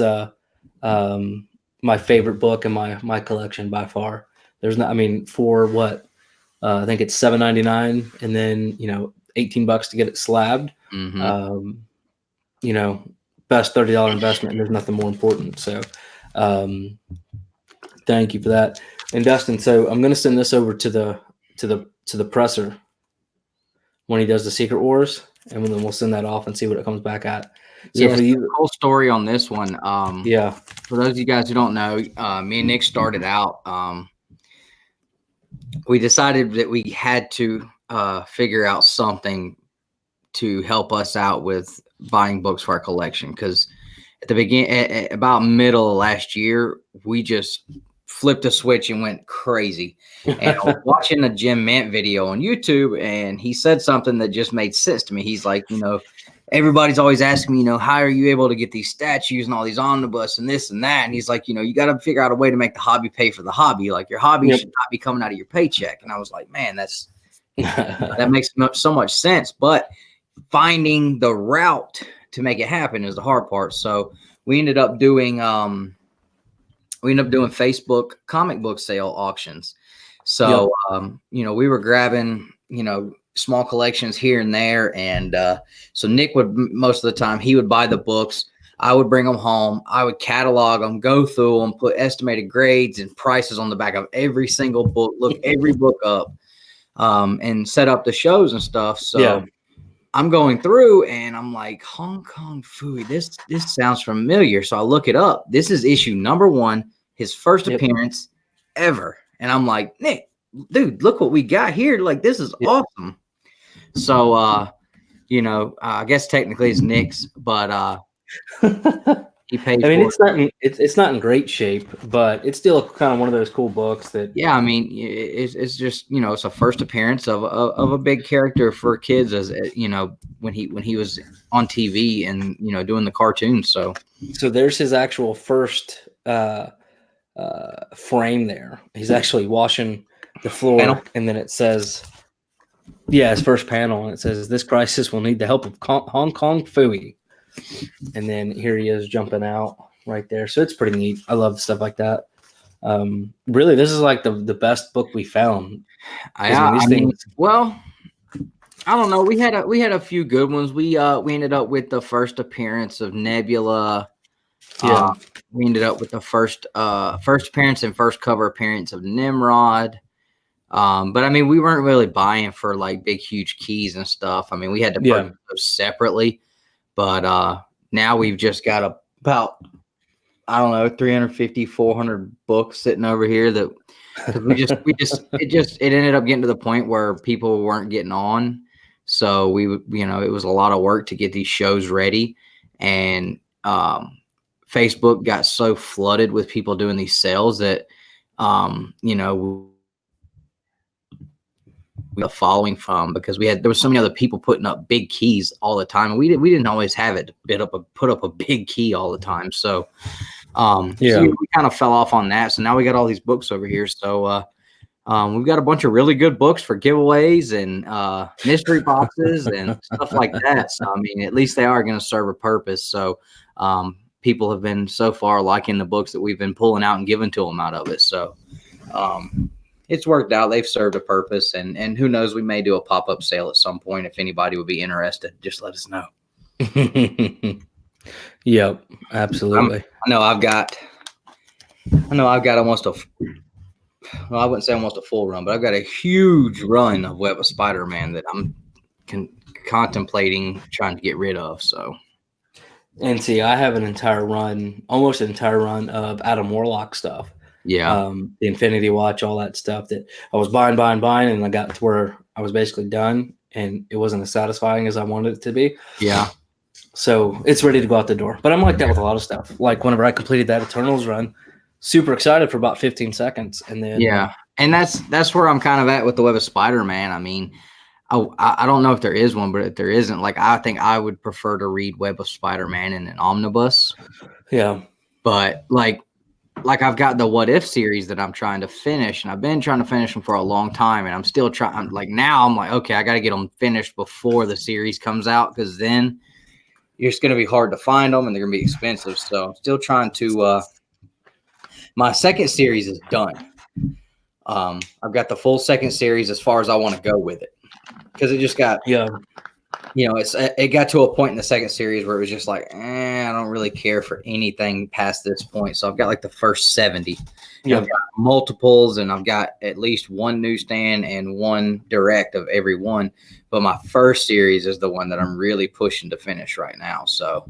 my favorite book in my collection by far. There's not. I mean, for what? I think it's $7.99, and then $18 to get it slabbed. Mm-hmm. Best $30 investment, and there's nothing more important. So thank you for that. And Dustin, so I'm going to send this over to the presser when he does the Secret Wars, and then we'll send that off and see what it comes back at. So for you, the whole story on this one. For those of you guys who don't know, me and Nick started out. We decided that we had to figure out something to help us out with buying books for our collection, because at the beginning, about middle of last year, we just flipped a switch and went crazy. And I was watching a Jim Mint video on YouTube, and he said something that just made sense to me. He's like, everybody's always asking me, how are you able to get these statues and all these omnibus and this and that? And he's like, you got to figure out a way to make the hobby pay for the hobby. Like your hobby should not be coming out of your paycheck. And I was like, man, that makes so much sense. But finding the route to make it happen is the hard part. So we ended up doing Facebook comic book sale auctions. So we were grabbing small collections here and there, and so Nick would, most of the time, he would buy the books. I would bring them home. I would catalog them, go through them, put estimated grades and prices on the back of every single book, look every book up, and set up the shows and stuff. So I'm going through and I'm like, Hong Kong Phooey, this sounds familiar. So I look it up. This is issue number 1, his first appearance ever. And I'm like, Nick, dude, look what we got here. Like, this is awesome. So You know, I guess technically it's Nick's, but he paid I mean, for it's not it's not in great shape, but it's still kind of one of those cool books that. Yeah, I mean, it's just, you know, it's a first appearance of a big character for kids, as you know, when he was on TV and, you know, doing the cartoons. So There's his actual first frame there. He's actually washing the floor, panel. and then it says, yeah, his first panel, and it says, "This crisis will need the help of Hong Kong Fooey." And then here he is jumping out right there. So it's pretty neat. I love stuff like that. Really, this is like the best book we found. I mean, well, I don't know. We had a few good ones. We ended up with the first appearance of Nebula. Yeah. We ended up with the first appearance and first cover appearance of Nimrod. But I mean, we weren't really buying for like big, huge keys and stuff. I mean, we had to purchase those separately. But now we've just got about, I don't know, 350, 400 books sitting over here that it ended up getting to the point where people weren't getting on. So it was a lot of work to get these shows ready. And Facebook got so flooded with people doing these sales that, the following from, because there was so many other people putting up big keys all the time, and we didn't always have it put up a big key all the time. So so we kind of fell off on that. So now we got all these books over here. So we've got a bunch of really good books for giveaways and mystery boxes and stuff like that. So I mean, at least they are going to serve a purpose. So people have been so far liking the books that we've been pulling out and giving to them out of it. So it's worked out. They've served a purpose, and who knows, we may do a pop-up sale at some point. If anybody would be interested, just let us know. Yep, absolutely. I know I've got almost I wouldn't say almost a full run, but I've got a huge run of Web of Spider-Man that I'm contemplating trying to get rid of. So, and see, I have almost an entire run of Adam Warlock stuff. Yeah. The Infinity Watch, all that stuff that I was buying, and I got to where I was basically done, and it wasn't as satisfying as I wanted it to be. Yeah. So it's ready to go out the door. But I'm like that with a lot of stuff. Like whenever I completed that Eternals run, super excited for about 15 seconds, and then and that's where I'm kind of at with the Web of Spider-Man. I mean, I don't know if there is one, but if there isn't, like, I think I would prefer to read Web of Spider-Man in an omnibus. Yeah. But like I've got the What If series that I'm trying to finish, and I've been trying to finish them for a long time, and I'm still trying. Like now, I'm like, okay, I got to get them finished before the series comes out, because then it's going to be hard to find them, and they're going to be expensive. So I'm still trying to. My second series is done. I've got the full second series as far as I want to go with it, because it just got it got to a point in the second series where it was just like, I don't really care for anything past this point. So I've got like the first 70. Yeah. I've got multiples, and I've got at least one newsstand and one direct of every one. But my first series is the one that I'm really pushing to finish right now. So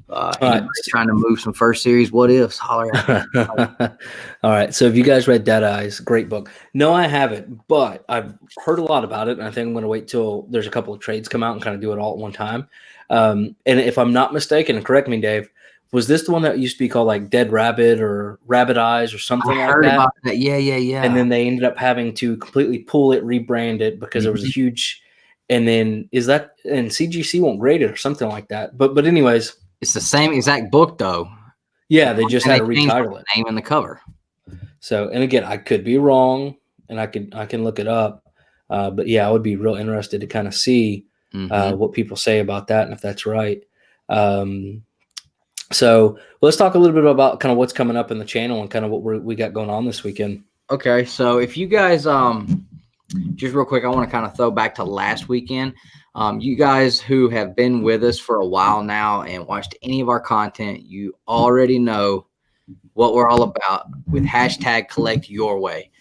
trying to move some first series What Ifs, holler at All right. So have you guys read Dead Eyes? Great book. No, I haven't, but I've heard a lot about it, and I think I'm going to wait till there's a couple of trades come out and kind of do it all at one time. And if I'm not mistaken, and correct me, Dave, was this the one that used to be called like Dead Rabbit or Rabbit Eyes or something like that? About that. Yeah. And then they ended up having to completely pull it, rebrand it, because there was a huge. And then and CGC won't grade it or something like that. But anyways. It's the same exact book, though. Yeah, they just had to retitle it. Name and the cover. So, and again, I could be wrong, and I can look it up. But yeah, I would be real interested to kind of see what people say about that and if that's right. So let's talk a little bit about kind of what's coming up in the channel and kind of what we got going on this weekend. Okay, so if you guys just real quick, I want to kind of throw back to last weekend. You guys who have been with us for a while now and watched any of our content, you already know what we're all about with hashtag Collect Your Way.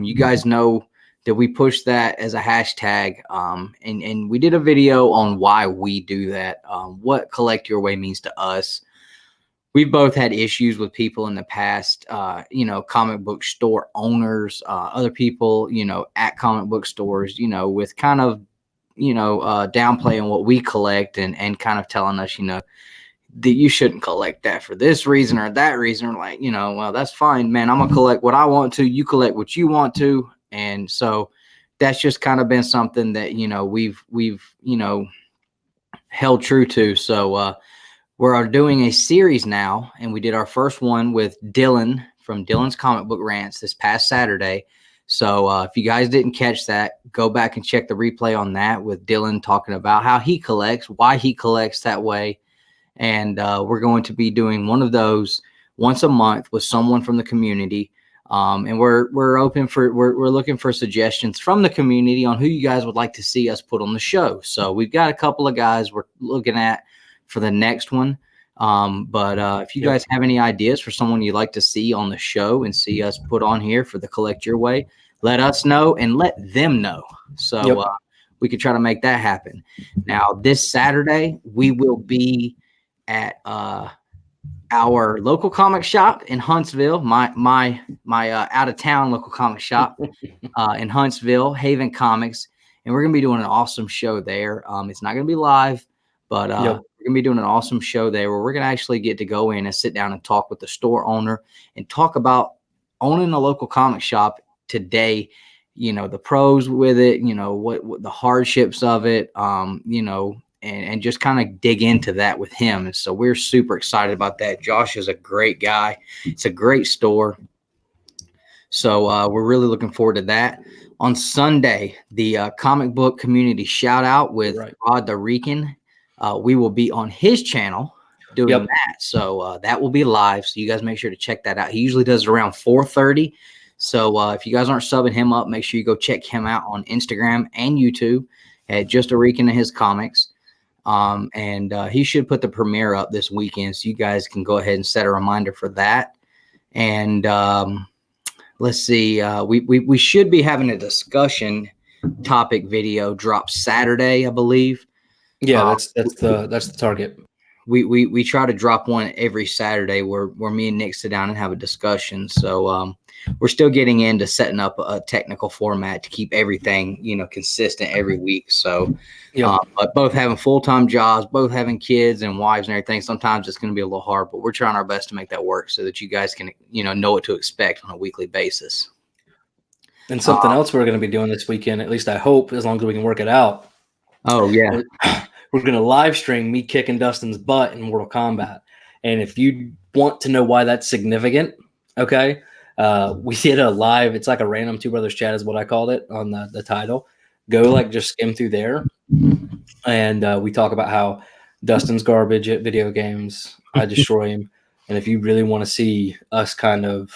You guys know that we push that as a hashtag, and we did a video on why we do that, what Collect Your Way means to us. We've both had issues with people in the past, comic book store owners, other people, at comic book stores, with kind of downplaying what we collect and kind of telling us, that you shouldn't collect that for this reason or that reason. Or like, well, that's fine, man. I'm gonna collect what I want to. You collect what you want to. And so that's just kind of been something that, we've held true to. So we're doing a series now, and we did our first one with Dylan from Dylan's Comic Book Rants this past Saturday. So if you guys didn't catch that, go back and check the replay on that with Dylan talking about how he collects, why he collects that way. And we're going to be doing one of those once a month with someone from the community. And we're open for, we're looking for suggestions from the community on who you guys would like to see us put on the show. So we've got a couple of guys we're looking at for the next one. But if you guys have any ideas for someone you'd like to see on the show and see us put on here for the Collect Your Way, let us know and let them know. So we could try to make that happen. Now, this Saturday, we will be at our local comic shop in Huntsville, my out of town local comic shop in Huntsville, Haven Comics, and we're gonna be doing an awesome show there. It's not gonna be live, but we're gonna be doing an awesome show there where we're gonna actually get to go in and sit down and talk with the store owner and talk about owning a local comic shop today. The pros with it, what the hardships of it, and just kind of dig into that with him. And so we're super excited about that. Josh is a great guy. It's a great store. So we're really looking forward to that. On Sunday, the comic book community shout out with Rod the Rican. We will be on his channel doing that. So that will be live. So you guys make sure to check that out. He usually does it around 4:30. So if you guys aren't subbing him up, make sure you go check him out on Instagram and YouTube at Just a Rican and His Comics. And he should put the premiere up this weekend, so you guys can go ahead and set a reminder for that. And let's see, we should be having a discussion topic video drop Saturday, I believe. Yeah, that's the target. We try to drop one every Saturday where me and Nick sit down and have a discussion. So we're still getting into setting up a technical format to keep everything, consistent every week. So but both having full-time jobs, both having kids and wives and everything, sometimes it's going to be a little hard, but we're trying our best to make that work so that you guys can, know what to expect on a weekly basis. And something else we're going to be doing this weekend, at least I hope, as long as we can work it out. Oh, yeah. We're going to live stream me kicking Dustin's butt in Mortal Kombat. And if you want to know why that's significant, we did a live, it's like a random Two Brothers chat is what I called it on the title. Go just skim through there. And we talk about how Dustin's garbage at video games. I destroy him. And if you really want to see us kind of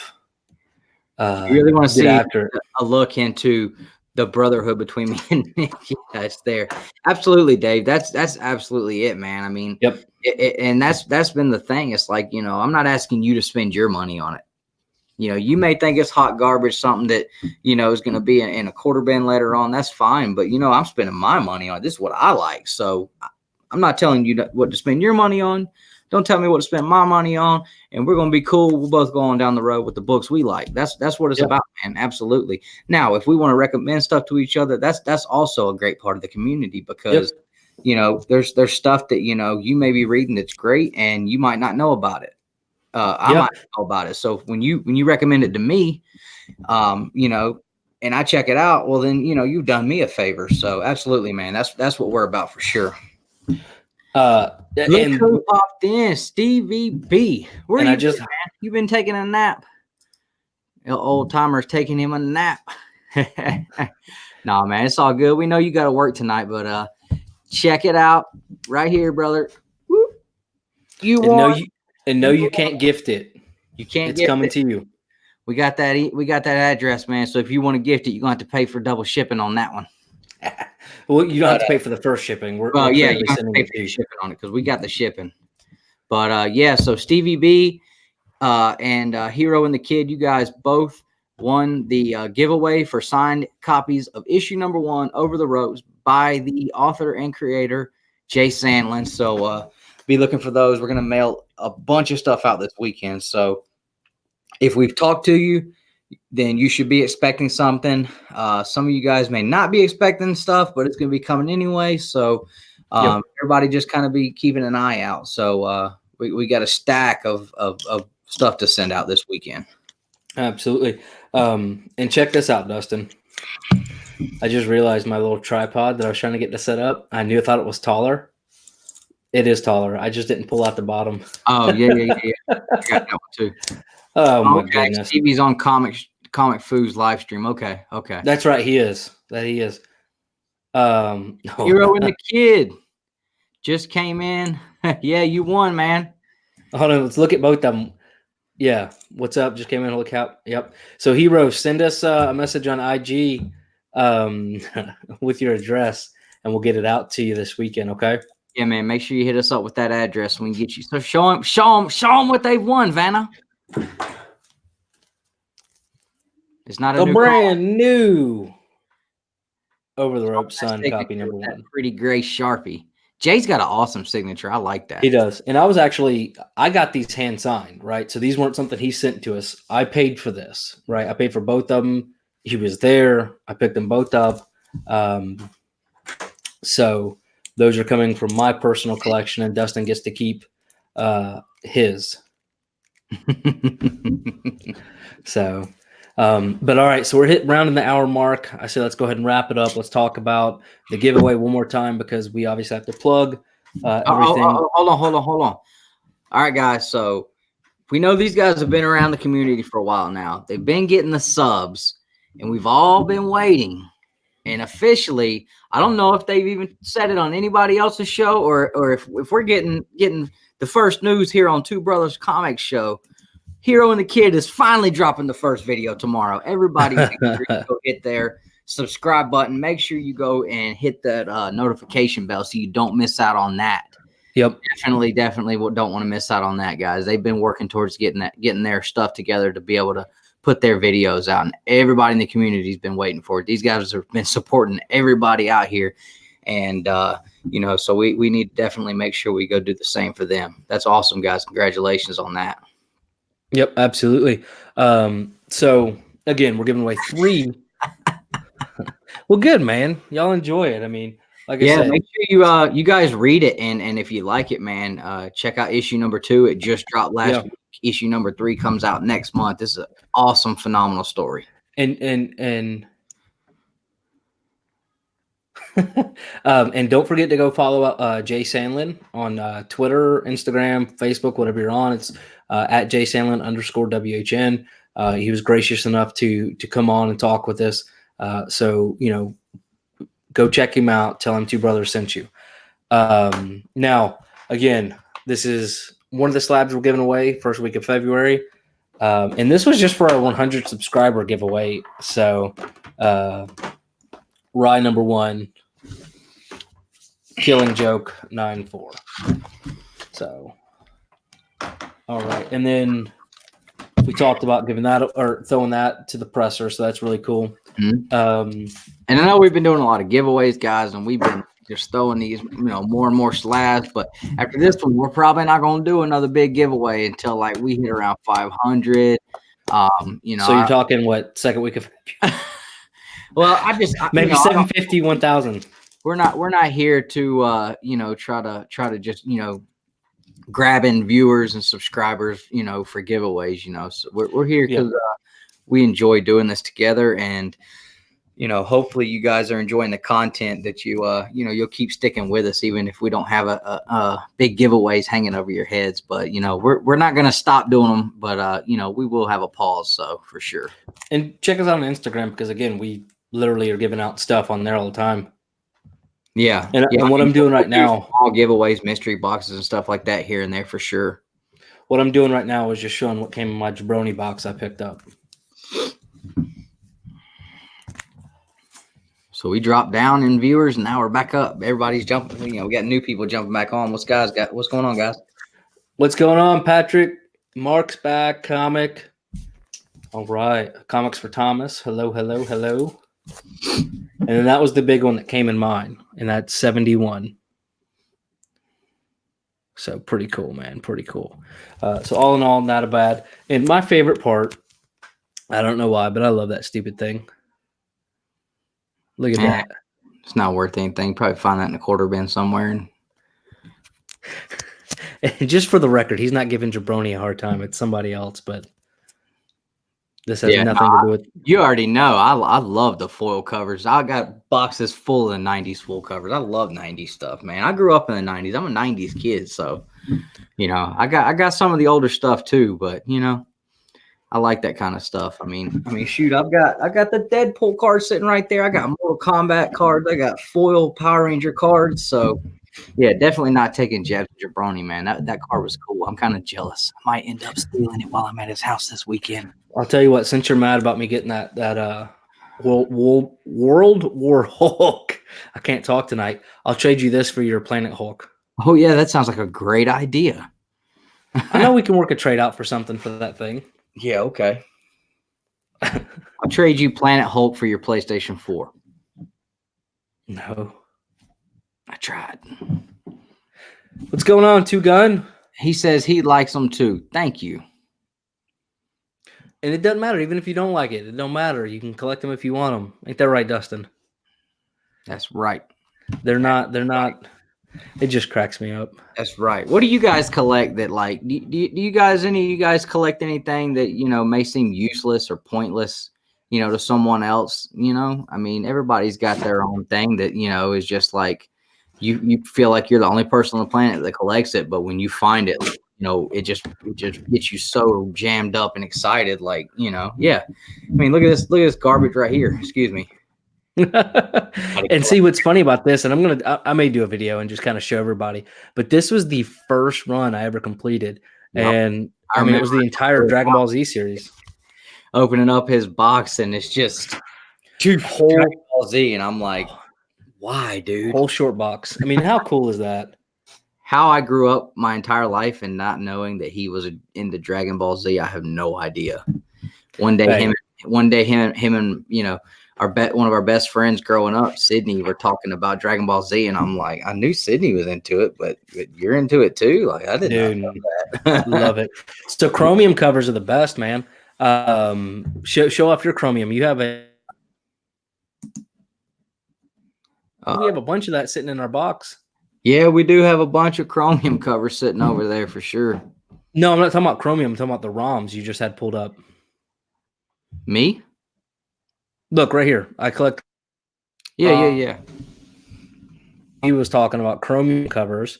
you really want to see after a look into the brotherhood between me and Nick, it's there. Absolutely, Dave. That's absolutely it, man. I mean, and that's been the thing. It's like, I'm not asking you to spend your money on it. You may think it's hot garbage, something that, is going to be in a quarter bin later on. That's fine. But, I'm spending my money on it. This is what I like. So I'm not telling you what to spend your money on. Don't tell me what to spend my money on. And we're going to be cool. We'll both go on down the road with the books we like. That's what it's about, man. Absolutely. Now, if we want to recommend stuff to each other, that's also a great part of the community because, there's stuff that, you may be reading that's great and you might not know about it. I might know about it. So when you recommend it to me, and I check it out, well, then, you've done me a favor. So absolutely, man. That's what we're about for sure. Look who popped in, Stevie B. Where you been, man? You've been taking a nap. Old timer's taking him a nap. Nah, man, it's all good. We know you got to work tonight, but check it out right here, brother. Woo. You can't gift it. You can't. It's coming to you. We got that address, man. So if you want to gift it, you're gonna have to pay for double shipping on that one. Well, you don't have to pay for the first shipping. You have to pay for the shipping on it because we got the shipping. But so Stevie B and Hero and the Kid, you guys both won the giveaway for signed copies of issue number 1, Over the Ropes, by the author and creator Jay Sandlin. So be looking for those. We're gonna mail a bunch of stuff out this weekend. So if we've talked to you, then you should be expecting something. Some of you guys may not be expecting stuff, but it's going to be coming anyway. So everybody just kind of be keeping an eye out. So we got a stack of stuff to send out this weekend. Absolutely. And check this out, Dustin. I just realized my little tripod that I was trying to get to set up. I thought it was taller. It is taller. I just didn't pull out the bottom. Oh, yeah. I got that one too. Oh, my goodness. Stevie's on Comic Food's live stream. Okay. That's right. He is. He is. Hero and the Kid just came in. Yeah, you won, man. Hold on. Let's look at both of them. Yeah. What's up? Just came in. Look out. Yep. So, Hero, send us a message on IG with your address, and we'll get it out to you this weekend. Okay. Yeah, man. Make sure you hit us up with that address when we get you. So show them what they've won, Vanna. It's not a brand new Over the Rope Sun copy number 1. Pretty gray Sharpie. Jay's got an awesome signature. I like that. He does. And I got these hand signed, right? So these weren't something he sent to us. I paid for this, right? I paid for both of them. He was there. I picked them both up. So those are coming from my personal collection, and Dustin gets to keep his. So, but all right, so we're rounding the hour mark. I say let's go ahead and wrap it up. Let's talk about the giveaway one more time, because we obviously have to plug everything. Hold on. All right, guys. So we know these guys have been around the community for a while now. They've been getting the subs, and we've all been waiting. And officially, I don't know if they've even said it on anybody else's show, or if we're getting the first news here on Two Brothers Comics Show. Hero and the Kid is finally dropping the first video tomorrow. Everybody make sure you go hit their subscribe button. Make sure you go and hit that notification bell so you don't miss out on that. Yep. Definitely don't want to miss out on that, guys. They've been working towards getting their stuff together to be able to put their videos out, and everybody in the community has been waiting for it. These guys have been supporting everybody out here, and so we need to definitely make sure we go do the same for them. That's awesome, guys. Congratulations on that. Yep, absolutely. So again, we're giving away 3. Well, good, man. Y'all enjoy it. I mean, like I said, make sure you guys read it, and if you like it, man, check out issue number 2. It just dropped last week. Issue number 3 comes out next month. This is an awesome, phenomenal story. And and don't forget to go follow Jay Sandlin on Twitter, Instagram, Facebook, whatever you're on. It's at @JSandlin_WHN. He was gracious enough to come on and talk with us. So go check him out. Tell him Two Brothers sent you. Now, again, this is one of the slabs we're giving away first week of February. And this was just for our 100 subscriber giveaway. So Rye number 1, Killing Joke 9-4. So, all right. And then we talked about giving that or throwing that to the presser. So that's really cool. Mm-hmm. And I know we've been doing a lot of giveaways, guys, and we've been just throwing these, more and more slabs. But after this one, we're probably not going to do another big giveaway until we hit around 500. So you're talking what, second week of? Well, maybe 750, 1,000. We're not here to try to just grabbing viewers and subscribers for giveaways. So we're here because we enjoy doing this together, and hopefully you guys are enjoying the content that you'll keep sticking with us even if we don't have a big giveaways hanging over your heads. But we're not going to stop doing them, but we will have a pause, so for sure. And check us out on Instagram, because again, we literally are giving out stuff on there all the time. Yeah. And what I'm doing right now, all giveaways, mystery boxes and stuff like that here and there for sure. What I'm doing right now is just showing what came in my Jabroni box I picked up. So we dropped down in viewers, and now we're back up. Everybody's jumping. We got new people jumping back on. What's going on, guys? What's going on, Patrick? Mark's back. Comic. All right. Comics for Thomas. Hello. And then that was the big one that came in mine, and that's 71. So pretty cool, man. Pretty cool. So all in all, not a bad. And my favorite part I don't know why, but I love that stupid thing. Look at Eh, that. It's not worth anything. Probably find that in a quarter bin somewhere. And Just for the record, he's not giving Jabroni a hard time. It's somebody else, but this has yeah, nothing to do with. you already know. I love the foil covers. I got boxes full of the '90s foil covers. I love '90s stuff, man. I grew up in the '90s. I'm a '90s kid, so I got some of the older stuff too. But I like that kind of stuff. I mean, shoot, I got the Deadpool card sitting right there. I got Mortal Kombat cards. I got foil Power Ranger cards. So yeah, definitely not taking jabs at Jabroni, man. That card was cool. I'm kind of jealous. I might end up stealing it while I'm at his house this weekend. I'll tell you what. Since you're mad about me getting that World War Hulk, I can't talk tonight. I'll trade you this for your Planet Hulk. Oh yeah, that sounds like a great idea. I know we can work a trade out for something for that thing. Yeah, okay. I'll trade you Planet Hulk for your PlayStation 4. No. I tried. What's going on, Two Gun? He says he likes them too. Thank you. And it doesn't matter, even if you don't like it. It don't matter. You can collect them if you want them. Ain't that right, Dustin? That's right. They're not. It just cracks me up. That's right. What do you guys collect that like? Do you guys, any of you guys collect anything that may seem useless or pointless, to someone else? I mean, everybody's got their own thing that is just like you feel like you're the only person on the planet that collects it, but when you find it, it just gets you so jammed up and excited. Like yeah. I mean, look at this garbage right here. Excuse me. And see what's funny about this, and I may do a video and just kind of show everybody, but this was the first run I ever completed. Yep. And I mean, it was the entire Dragon Ball Z series. Opening up his box and it's just whole Dragon Ball Z, and I'm like, why, dude? Whole short box. I mean, how cool is that? How I grew up my entire life and not knowing that he was into Dragon Ball Z, I have no idea. One day him and one of our best friends growing up, Sydney, were talking about Dragon Ball Z, and I'm like, I knew Sydney was into it, but you're into it too? Like, I didn't know that. Love it. So chromium covers are the best, man. Show off your chromium. You have we have a bunch of that sitting in our box. Yeah, we do have a bunch of chromium covers sitting over there for sure. No, I'm not talking about chromium. I'm talking about the ROMs you just had pulled up. Me? Look right here. I collect. Yeah. He was talking about chromium covers.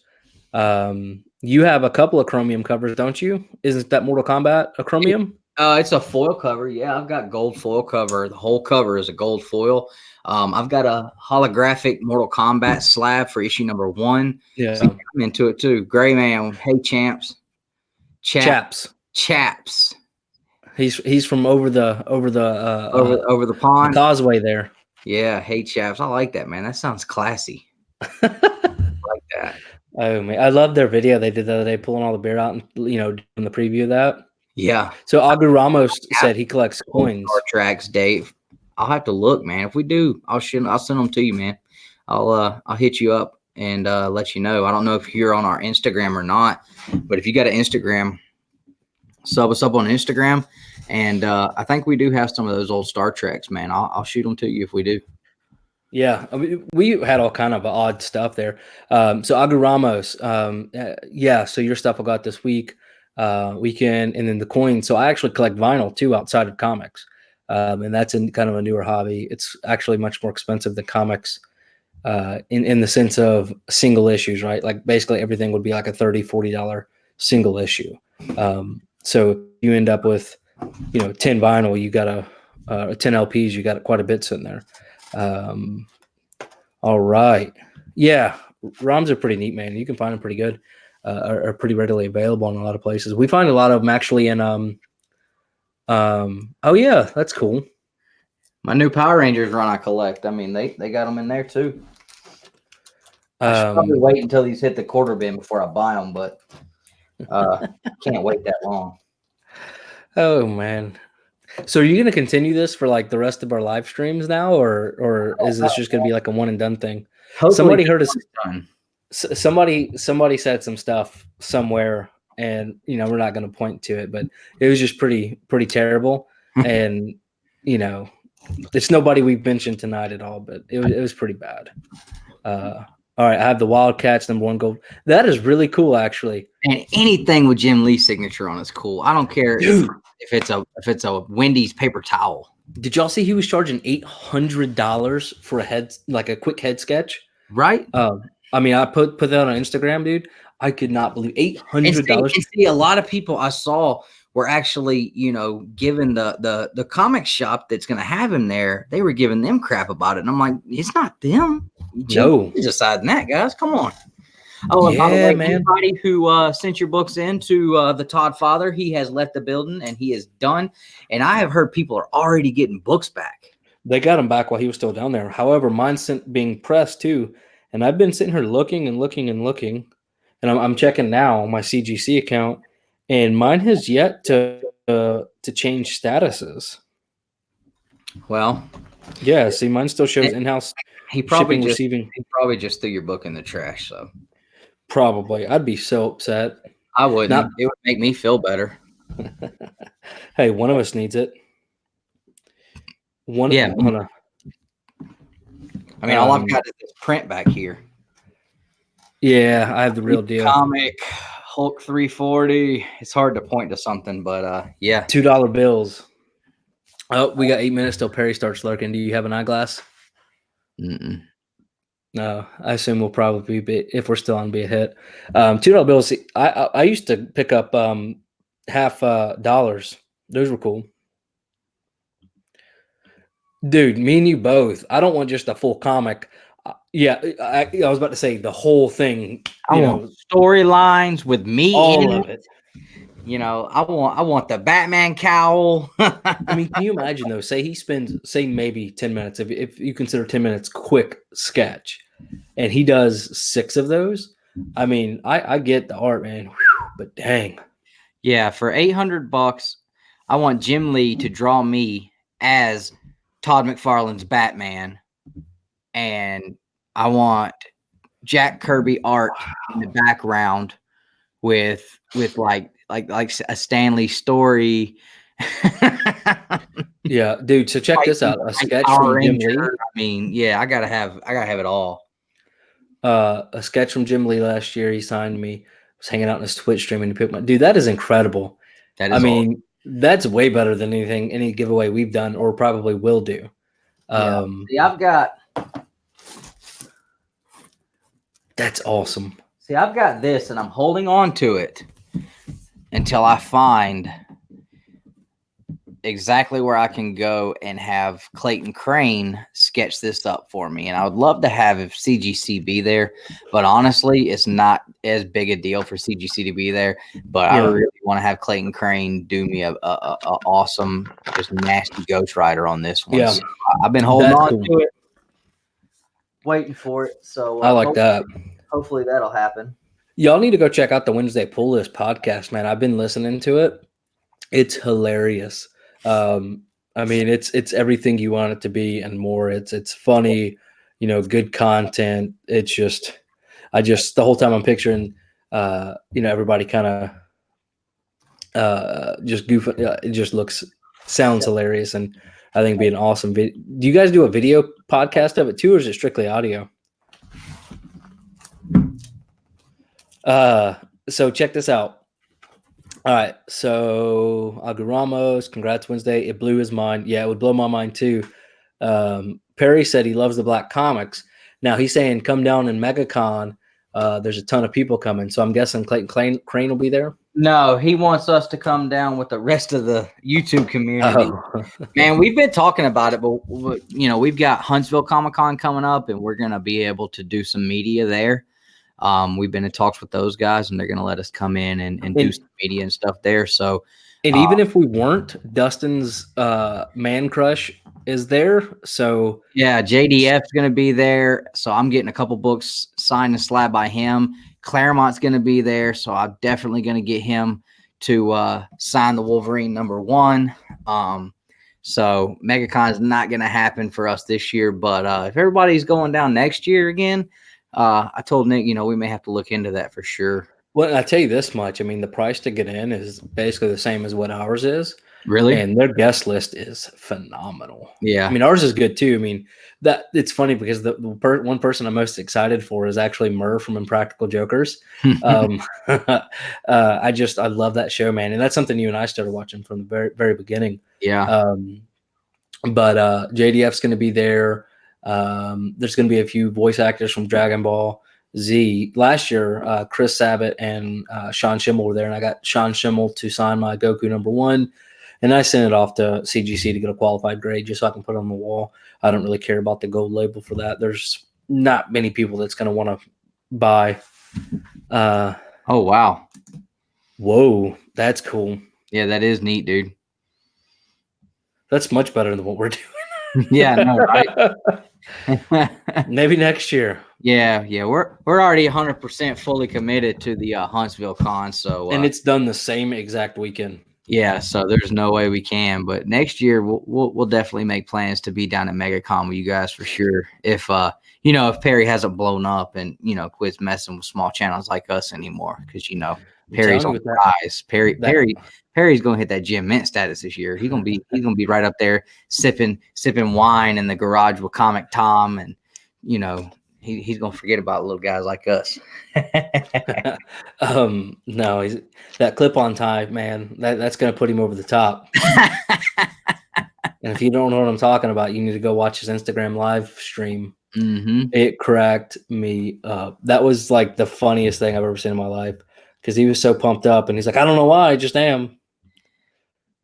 You have a couple of chromium covers, don't you? Isn't that Mortal Kombat a chromium? It's a foil cover. Yeah, I've got gold foil cover. The whole cover is a gold foil. I've got a holographic Mortal Kombat slab for issue number 1. Yeah, so I'm into it too. Gray Man, hey champs, chaps. He's from over the pond, the causeway there. Yeah, hey chaps. I like that, man. That sounds classy. I like that. Oh man, I love their video they did the other day, pulling all the beer out and doing the preview of that. Yeah. So Agu Ramos said he collects coins. Star Tracks, Dave. I'll have to look, man. If we do, I'll send them to you, man. I'll hit you up and let you know. I don't know if you're on our Instagram or not, but if you got an Instagram, sub us up on Instagram, and I think we do have some of those old Star Treks, man. I'll shoot them to you if we do. Yeah, I mean, we had all kind of odd stuff there. So Agu Ramos, yeah. So your stuff I got this weekend, and then the coins. So I actually collect vinyl too outside of comics, and that's kind of a newer hobby. It's actually much more expensive than comics, in the sense of single issues, right? Like basically everything would be like a $30-$40 single issue. So if you end up with 10 vinyl, you got 10 LPs, you got quite a bit sitting there. All right. Yeah. ROMs are pretty neat, man. You can find them pretty good, are pretty readily available in a lot of places. We find a lot of them actually in, oh yeah, that's cool. My new Power Rangers run I collect. I mean, they got them in there too. I should probably wait until these hit the quarter bin before I buy them, but can't wait that long. Oh man. So are you going to continue this for like the rest of our live streams now, or is this just going to be like a one and done thing? Hopefully somebody heard us. Somebody said some stuff somewhere, and we're not going to point to it, but it was just pretty terrible. and you know, it's nobody we've mentioned tonight at all, but it was pretty bad. All right, I have the Wildcats #1 gold. That is really cool, actually. And anything with Jim Lee's signature on is cool. I don't care if it's a Wendy's paper towel. Did y'all see he was charging $800 for a quick head sketch? Right. I mean, I put that on Instagram, dude. I could not believe $800. And see, a lot of people I saw were actually, giving the comic shop that's going to have him there. They were giving them crap about it, and I'm like, it's not them. No, deciding that, guys. Come on. Oh, and by the way, man, anybody who sent your books in to the Todd Father, he has left the building and he is done. And I have heard people are already getting books back. They got him back while he was still down there. However, mine's being pressed too, and I've been sitting here looking and looking and looking, and I'm checking now on my CGC account, and mine has yet to change statuses. Well, yeah. See, mine still shows in-house. He probably just threw your book in the trash. So probably, I'd be so upset. I wouldn't. It would make me feel better. Hey, one of us needs it. Yeah. I mean, all I've got is this print back here. Yeah, I have the real deal. Comic Hulk 340. It's hard to point to something, but yeah. $2 bills. Oh, we got 8 minutes till Perry starts lurking. Do you have an eyeglass? Mm-mm. No, I assume we'll probably be, if we're still on, be a hit. $2 bills. I used to pick up half dollars. Those were cool. Dude, me and you both. I don't want just a full comic. Yeah, I was about to say the whole thing. I want storylines with me all of it. I want the Batman cowl. I mean, can you imagine though? Say he spends, maybe 10 minutes, if you consider 10 minutes quick sketch, and he does 6 of those. I mean, I get the art, man, but dang. Yeah, for $800, I want Jim Lee to draw me as Todd McFarlane's Batman, and I want Jack Kirby art in the background with like a Stanley story. Yeah, dude. So check this out. A sketch from Jim Lee. I mean, yeah, I gotta have it all. A sketch from Jim Lee last year. He signed me. Was hanging out in his Twitch stream and he picked my dude. That is incredible. That's way better than any giveaway we've done or probably will do. See, I've got. That's awesome. See, I've got this, and I'm holding on to it until I find exactly where I can go and have Clayton Crane sketch this up for me. And I would love to have if CGC be there, but honestly, it's not as big a deal for CGC to be there. But I really want to have Clayton Crane do me a awesome, just nasty Ghost Rider on this one. Yeah, so I've been holding on to it, waiting for it. So I like that. Hopefully that'll happen. Y'all need to go check out the Wednesday Pull List podcast, man. I've been listening to it. It's hilarious. I mean, it's everything you want it to be and more. It's funny, good content. It's just, the whole time I'm picturing, everybody kind of just goofing. It just sounds hilarious, and I think it'd be an awesome video. Do you guys do a video podcast of it too, or is it strictly audio? So check this out. All right. So Agu Ramos, congrats Wednesday. It blew his mind. Yeah, it would blow my mind too. Perry said he loves the black comics. Now he's saying come down in MegaCon. There's a ton of people coming. So I'm guessing Clayton Crane will be there. No, he wants us to come down with the rest of the YouTube community. Oh. Man, we've been talking about it, but we've got Huntsville ComiKon coming up, and we're going to be able to do some media there. We've been in talks with those guys, and they're going to let us come in and do some media and stuff there. So, and even if we weren't, Dustin's man crush is there. So yeah, JDF's going to be there. So I'm getting a couple books signed and slabbed by him. Claremont's going to be there. So I'm definitely going to get him to sign the Wolverine #1. So MegaCon is not going to happen for us this year, but if everybody's going down next year again, I told Nick, we may have to look into that for sure. Well, I tell you this much. I mean, the price to get in is basically the same as what ours is. Really? And their guest list is phenomenal. Yeah. I mean, ours is good too. I mean, that it's funny because the one person I'm most excited for is actually Murr from Impractical Jokers. I love that show, man, and that's something you and I started watching from the very, very beginning. Yeah. But JDF's going to be there. There's going to be a few voice actors from Dragon Ball Z. Last year, Chris Sabat and Sean Schimmel were there, and I got Sean Schimmel to sign my Goku #1, and I sent it off to CGC to get a qualified grade just so I can put it on the wall. I don't really care about the gold label for that. There's not many people that's going to want to buy. Oh, wow. Whoa, that's cool. Yeah, that is neat, dude. That's much better than what we're doing. Yeah, no, right? Maybe next year. Yeah, we're already 100% fully committed to the Huntsville Con, so and it's done the same exact weekend. Yeah, so there's no way we can. But next year we'll definitely make plans to be down at MegaCon with you guys for sure. If if Perry hasn't blown up and quits messing with small channels like us anymore, because Perry's on the rise. Perry's gonna hit that Jim Mint status this year. He's gonna be right up there sipping wine in the garage with Comic Tom, and he's gonna forget about little guys like us. No, he's that clip-on tie, man. That's gonna put him over the top. And if you don't know what I'm talking about, you need to go watch his Instagram live stream. Mm-hmm. It cracked me up. That was like the funniest thing I've ever seen in my life because he was so pumped up, and he's like, "I don't know why, I just am."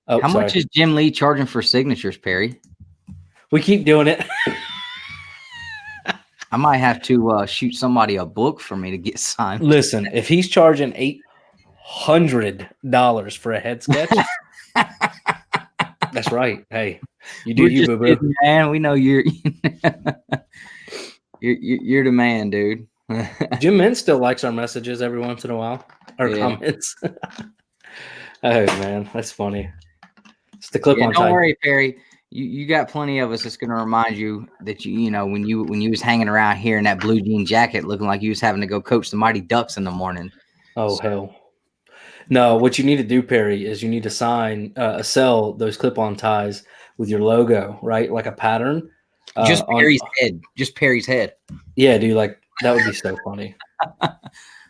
Oh, how much is Jim Lee charging for signatures, Perry? We keep doing it. I might have to shoot somebody a book for me to get signed. Listen, if he's charging $800 for a head sketch, that's right. Hey, you do you, boo-boo. Man, we know you're you're the man, dude. Jim Mint still likes our messages every once in a while, our comments. Oh man, that's funny. It's the clip on. Don't worry, Perry. You got plenty of us that's going to remind you that when you was hanging around here in that blue jean jacket, looking like you was having to go coach the Mighty Ducks in the morning. Oh hell, no! What you need to do, Perry, is you need to sell those clip-on ties with your logo, right? Like a pattern. Just Perry's head. Just Perry's head. Yeah, dude. Like that would be so funny.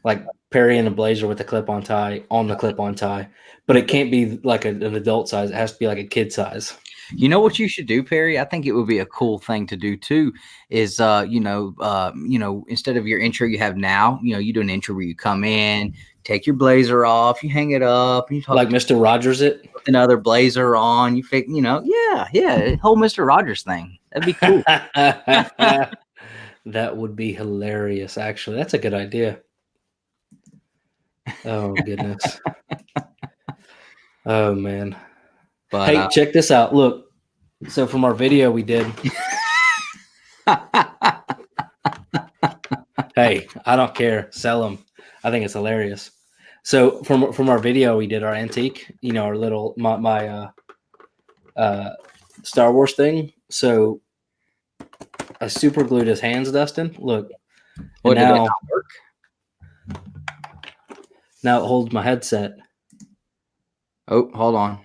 Like Perry in a blazer with a clip-on tie on the clip-on tie, but it can't be like an adult size. It has to be like a kid size. You know what you should do, Perry? I think it would be a cool thing to do too. Is instead of your intro you have now, you do an intro where you come in, take your blazer off, you hang it up, and you talk like Mr. Rogers it, with another blazer on. You think, whole Mr. Rogers thing. That'd be cool. That would be hilarious. Actually, that's a good idea. Oh goodness. Oh man. But, hey, check this out. Look. So from our video we did. Hey, I don't care. Sell them. I think it's hilarious. So from our video we did our antique, our little my Star Wars thing. So I super glued his hands, Dustin. Look. Did that not work? Now it holds my headset. Oh, hold on.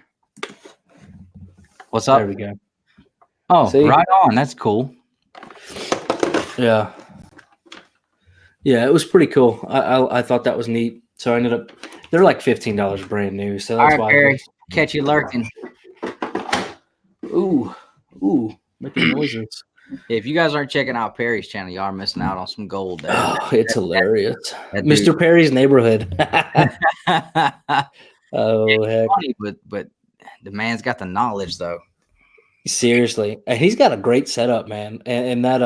What's up? There we go. Oh, see? Right on. That's cool. Yeah. Yeah, it was pretty cool. I thought that was neat. So I ended up, they're like $15 brand new. So that's why. Perry, catch you lurking. Ooh, making noises. If you guys aren't checking out Perry's channel, you are missing out on some gold there. Oh, it's hilarious. Mr. Perry's Neighborhood. Oh, heck. Funny, but the man's got the knowledge, though. Seriously. And he's got a great setup, man. And that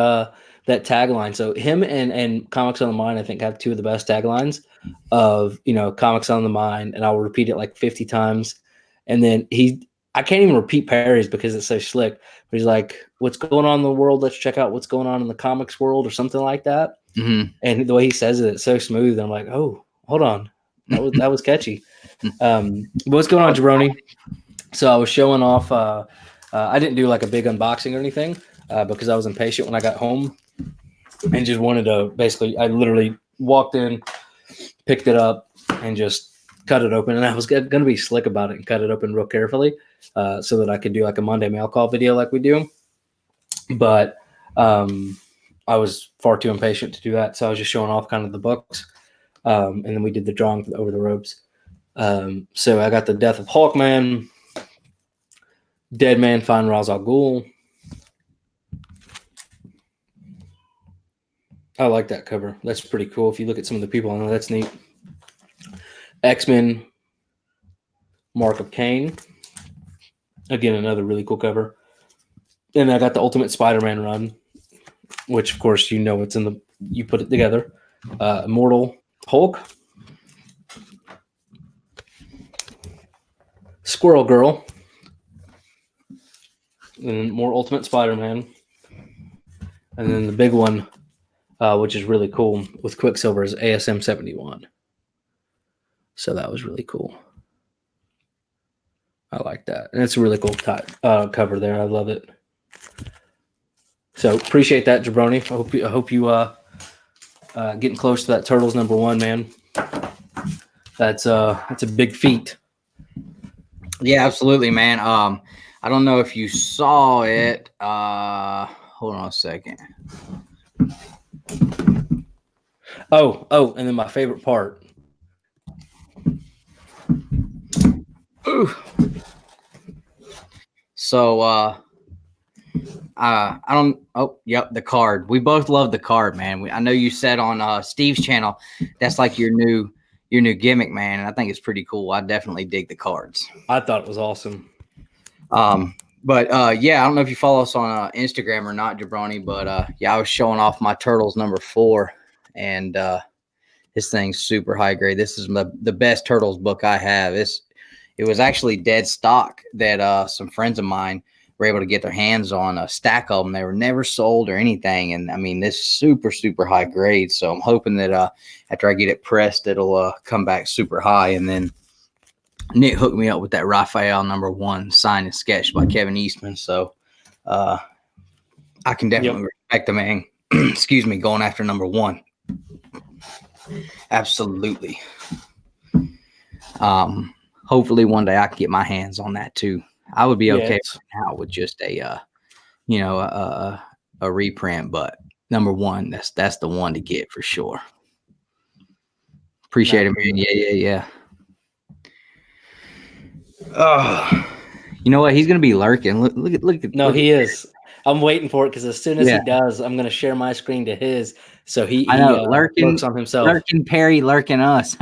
tagline. So him and Comics on the Mind, I think, have two of the best taglines of, Comics on the Mind. And I'll repeat it like 50 times. And then I can't even repeat Perry's because it's so slick. But he's like, what's going on in the world? Let's check out what's going on in the comics world or something like that. Mm-hmm. And the way he says it, it's so smooth. I'm like, oh, hold on. That was catchy. What's going on, Jabroni? So I was showing off. I didn't do like a big unboxing or anything because I was impatient when I got home and just wanted to I literally walked in, picked it up, and just cut it open, and I was going to be slick about it and cut it open real carefully so that I could do like a Monday mail call video like we do. But I was far too impatient to do that, so I was just showing off kind of the books, and then we did the drawing over the ropes. So I got the Death of Hawkman, Dead Man Find Ra's al Ghul. I like that cover. That's pretty cool. If you look at some of the people on there, that's neat. X-Men, Mark of Cain. Again, another really cool cover. And I got the Ultimate Spider-Man run, which, of course, you know what's in the... You put it together. Immortal Hulk. Squirrel Girl. And then more Ultimate Spider-Man. And then the big one, which is really cool, with Quicksilver, is ASM 71. So that was really cool. I like that. And it's a really cool cover there. I love it. So appreciate that, Jabroni. I hope you getting close to that Turtles #1, man. That's a big feat. Yeah, absolutely, man. I don't know if you saw it. Hold on a second. Oh, and then my favorite part. Ooh. So I don't. Oh, yep, the card. We both love the card, man. I know you said on Steve's channel that's like your new gimmick, man. And I think it's pretty cool. I definitely dig the cards. I thought it was awesome. But yeah, I don't know if you follow us on Instagram or not, Jabroni. But yeah, I was showing off my Turtles #4, and this thing's super high grade. This is the best Turtles book I have. It was actually dead stock that some friends of mine were able to get their hands on a stack of them. They were never sold or anything. And I mean, this super, super high grade. So I'm hoping that after I get it pressed, it'll come back super high. And then Nick hooked me up with that Raphael #1 signed and sketched by Kevin Eastman. So I can definitely respect the man, excuse me, going after #1. Absolutely. Hopefully one day I can get my hands on that too. I would be okay now with just a reprint, but #1, that's the one to get for sure. Appreciate it, man. Yeah. Oh, you know what? He's gonna be lurking. Look at. No, he is. I'm waiting for it because as soon as he does, I'm gonna share my screen to his. So he lurks on himself. Lurking Perry, lurking us.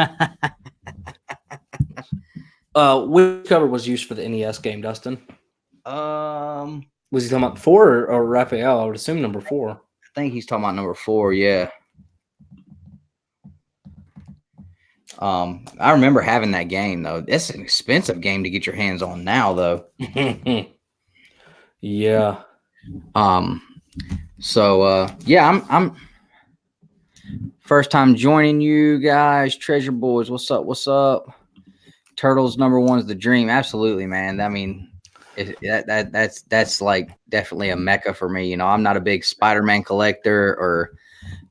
Which cover was used for the NES game, Dustin? Was he talking about 4 or Raphael? I would assume #4. I think he's talking about #4. Yeah. I remember having that game though. That's an expensive game to get your hands on now, though. Yeah. So yeah, I'm first time joining you guys, Treasure Boys. What's up? Turtles #1 is the dream. Absolutely, man. I mean, that's like definitely a mecca for me. You know, I'm not a big Spider-Man collector or,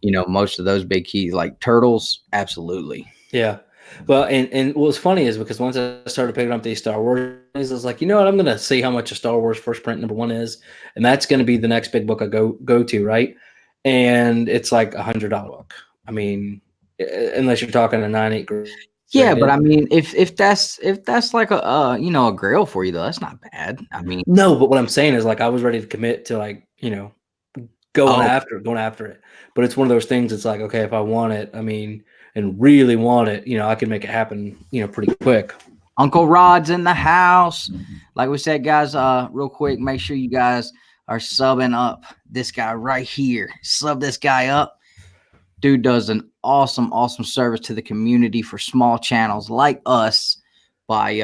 you know, most of those big keys like Turtles. Absolutely. Yeah. Well, and what's funny is because once I started picking up these Star Wars, I was like, you know what? I'm going to see how much a Star Wars first print #1 is. And that's going to be the next big book I go to, right? And it's like $100 book. I mean, unless you're talking a 9/8 grade. Yeah, but I mean, if that's like a a grail for you though, that's not bad. I mean, no, but what I'm saying is like I was ready to commit to like, you know, going after it. But it's one of those things. It's like, okay, if I want it, I mean, and really want it, you know, I can make it happen, you know, pretty quick. Uncle Rod's in the house. Like we said, guys, real quick, make sure you guys are subbing up this guy right here. Sub this guy up. Dude does an awesome service to the community for small channels like us by,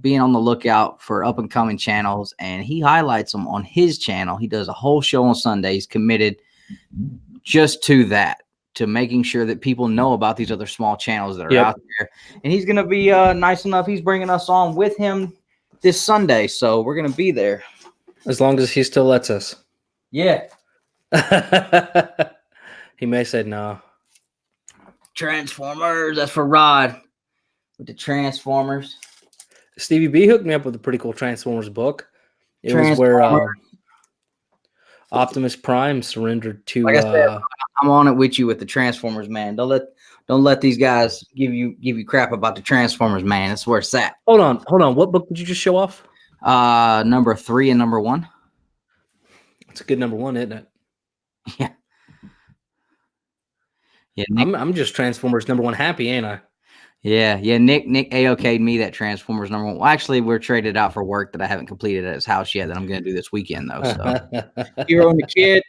being on the lookout for up and coming channels. And he highlights them on his channel. He does a whole show on Sundays committed just to that, to making sure that people know about these other small channels that are out there. And he's going to be nice enough. He's bringing us on with him this Sunday. So we're going to be there. As long as he still lets us. Yeah. He may say no. Transformers. That's for Rod. with the Transformers. Stevie B hooked me up with a pretty cool Transformers book. It was where Optimus Prime surrendered to. Like I said, I'm on it with you with the Transformers, man. Don't let these guys give you crap about the Transformers, man. That's where it's at. Hold on. What book did you just show off? Number 3 and number 1. It's a good number 1, isn't it? Yeah. Yeah. I'm just Transformers number 1 happy, ain't I? Yeah. Nick AOK'd me that Transformers number 1. Well, actually, we're traded out for work that I haven't completed at his house yet. That I'm going to do this weekend though. So Hero and the Kid.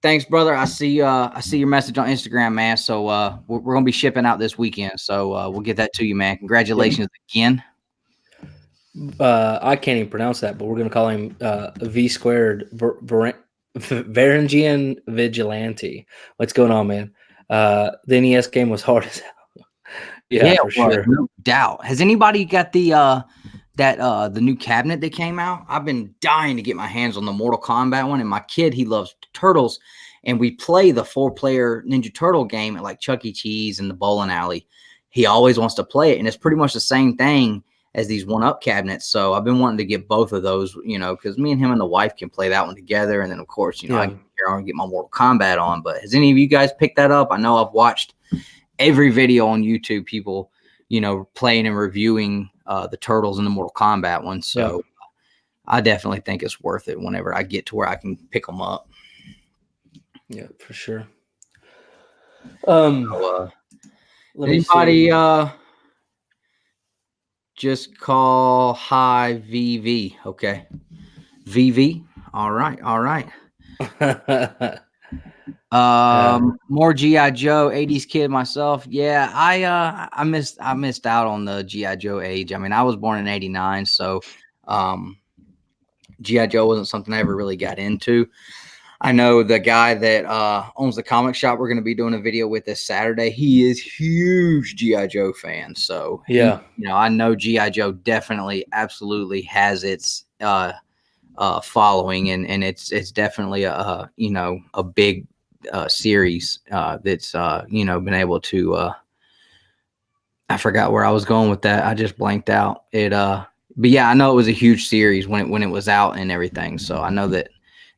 Thanks, brother. I see your message on Instagram, man. So we're gonna be shipping out this weekend. So we'll get that to you, man. Congratulations again. I can't even pronounce that, but we're gonna call him V squared Varangian Vigilante. What's going on, man? The NES game was hard as hell. Yeah, for sure. No doubt. Has anybody got the new cabinet that came out? I've been dying to get my hands on the Mortal Kombat one, and my kid, he loves turtles, and we play the 4-player Ninja Turtle game at like Chuck E. Cheese and the bowling alley. He always wants to play it, and it's pretty much the same thing as these 1-up cabinets. So I've been wanting to get both of those, because me and him and the wife can play that one together, and then of course, I can get my Mortal Kombat on. But has any of you guys picked that up? I know I've watched every video on YouTube, people playing and reviewing the Turtles and the Mortal Kombat one. So I definitely think it's worth it whenever I get to where I can pick them up. Yeah, for sure. Anybody just call hi VV. Okay. VV. All right. More G.I. Joe, 80s kid myself. Yeah, I missed out on the G.I. Joe age. I mean, I was born in 89, so G.I. Joe wasn't something I ever really got into. I know the guy that owns the comic shop we're going to be doing a video with this Saturday. He is huge G.I. Joe fan. So yeah, I know G.I. Joe definitely, absolutely has its following, and it's definitely a big series that's been able to. I forgot where I was going with that. I just blanked out. But yeah, I know it was a huge series when it was out and everything. So I know that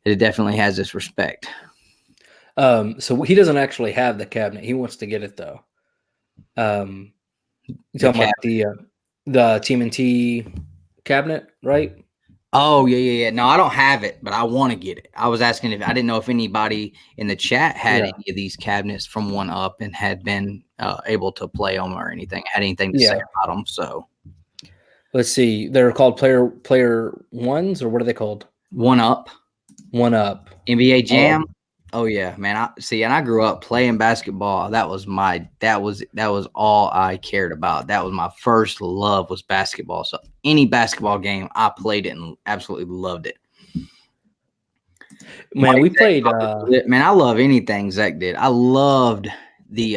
it definitely has this respect. So he doesn't actually have the cabinet. He wants to get it though. You talking about the TMNT cabinet, right? Oh yeah. No, I don't have it, but I want to get it. I was asking I didn't know if anybody in the chat had any of these cabinets from 1-Up and had been able to play them or anything, had anything to say about them. So let's see. They're called player ones, or what are they called? 1-Up. 1-Up. NBA Jam. Oh yeah, man. I grew up playing basketball. That was all I cared about. That was my first love, was basketball. So any basketball game, I played it and absolutely loved it. Man, we played man, I love anything Zach did. I loved the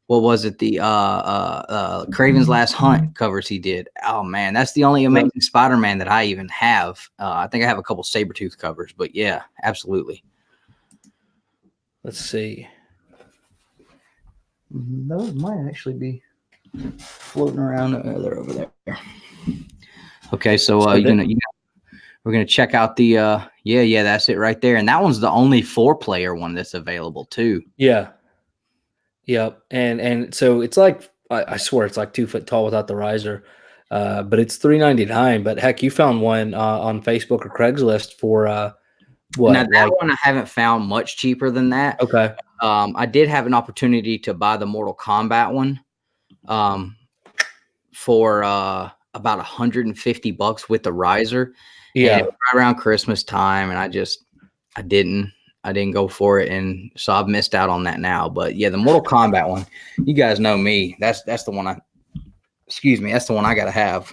what was it? The Kraven's Last Hunt covers he did. Oh man, that's the only Amazing Spider-Man that I even have. I think I have a couple Sabretooth covers, but yeah, absolutely. Let's see. Those might actually be floating around. They're over there. Okay, so we're gonna check out the yeah, that's it right there, and that one's the only 4-player one that's available too. Yeah. Yep. And so it's like, I swear it's like 2 foot tall without the riser, but it's $3.99. But heck, you found one on Facebook or Craigslist for what? Now that one I haven't found much cheaper than that. Okay. I did have an opportunity to buy the Mortal Kombat one for about $150 with the riser. Yeah. Right around Christmas time, and I didn't go for it, and so I've missed out on that now. But yeah, the Mortal Kombat one, you guys know me. That's the one that's the one I gotta have.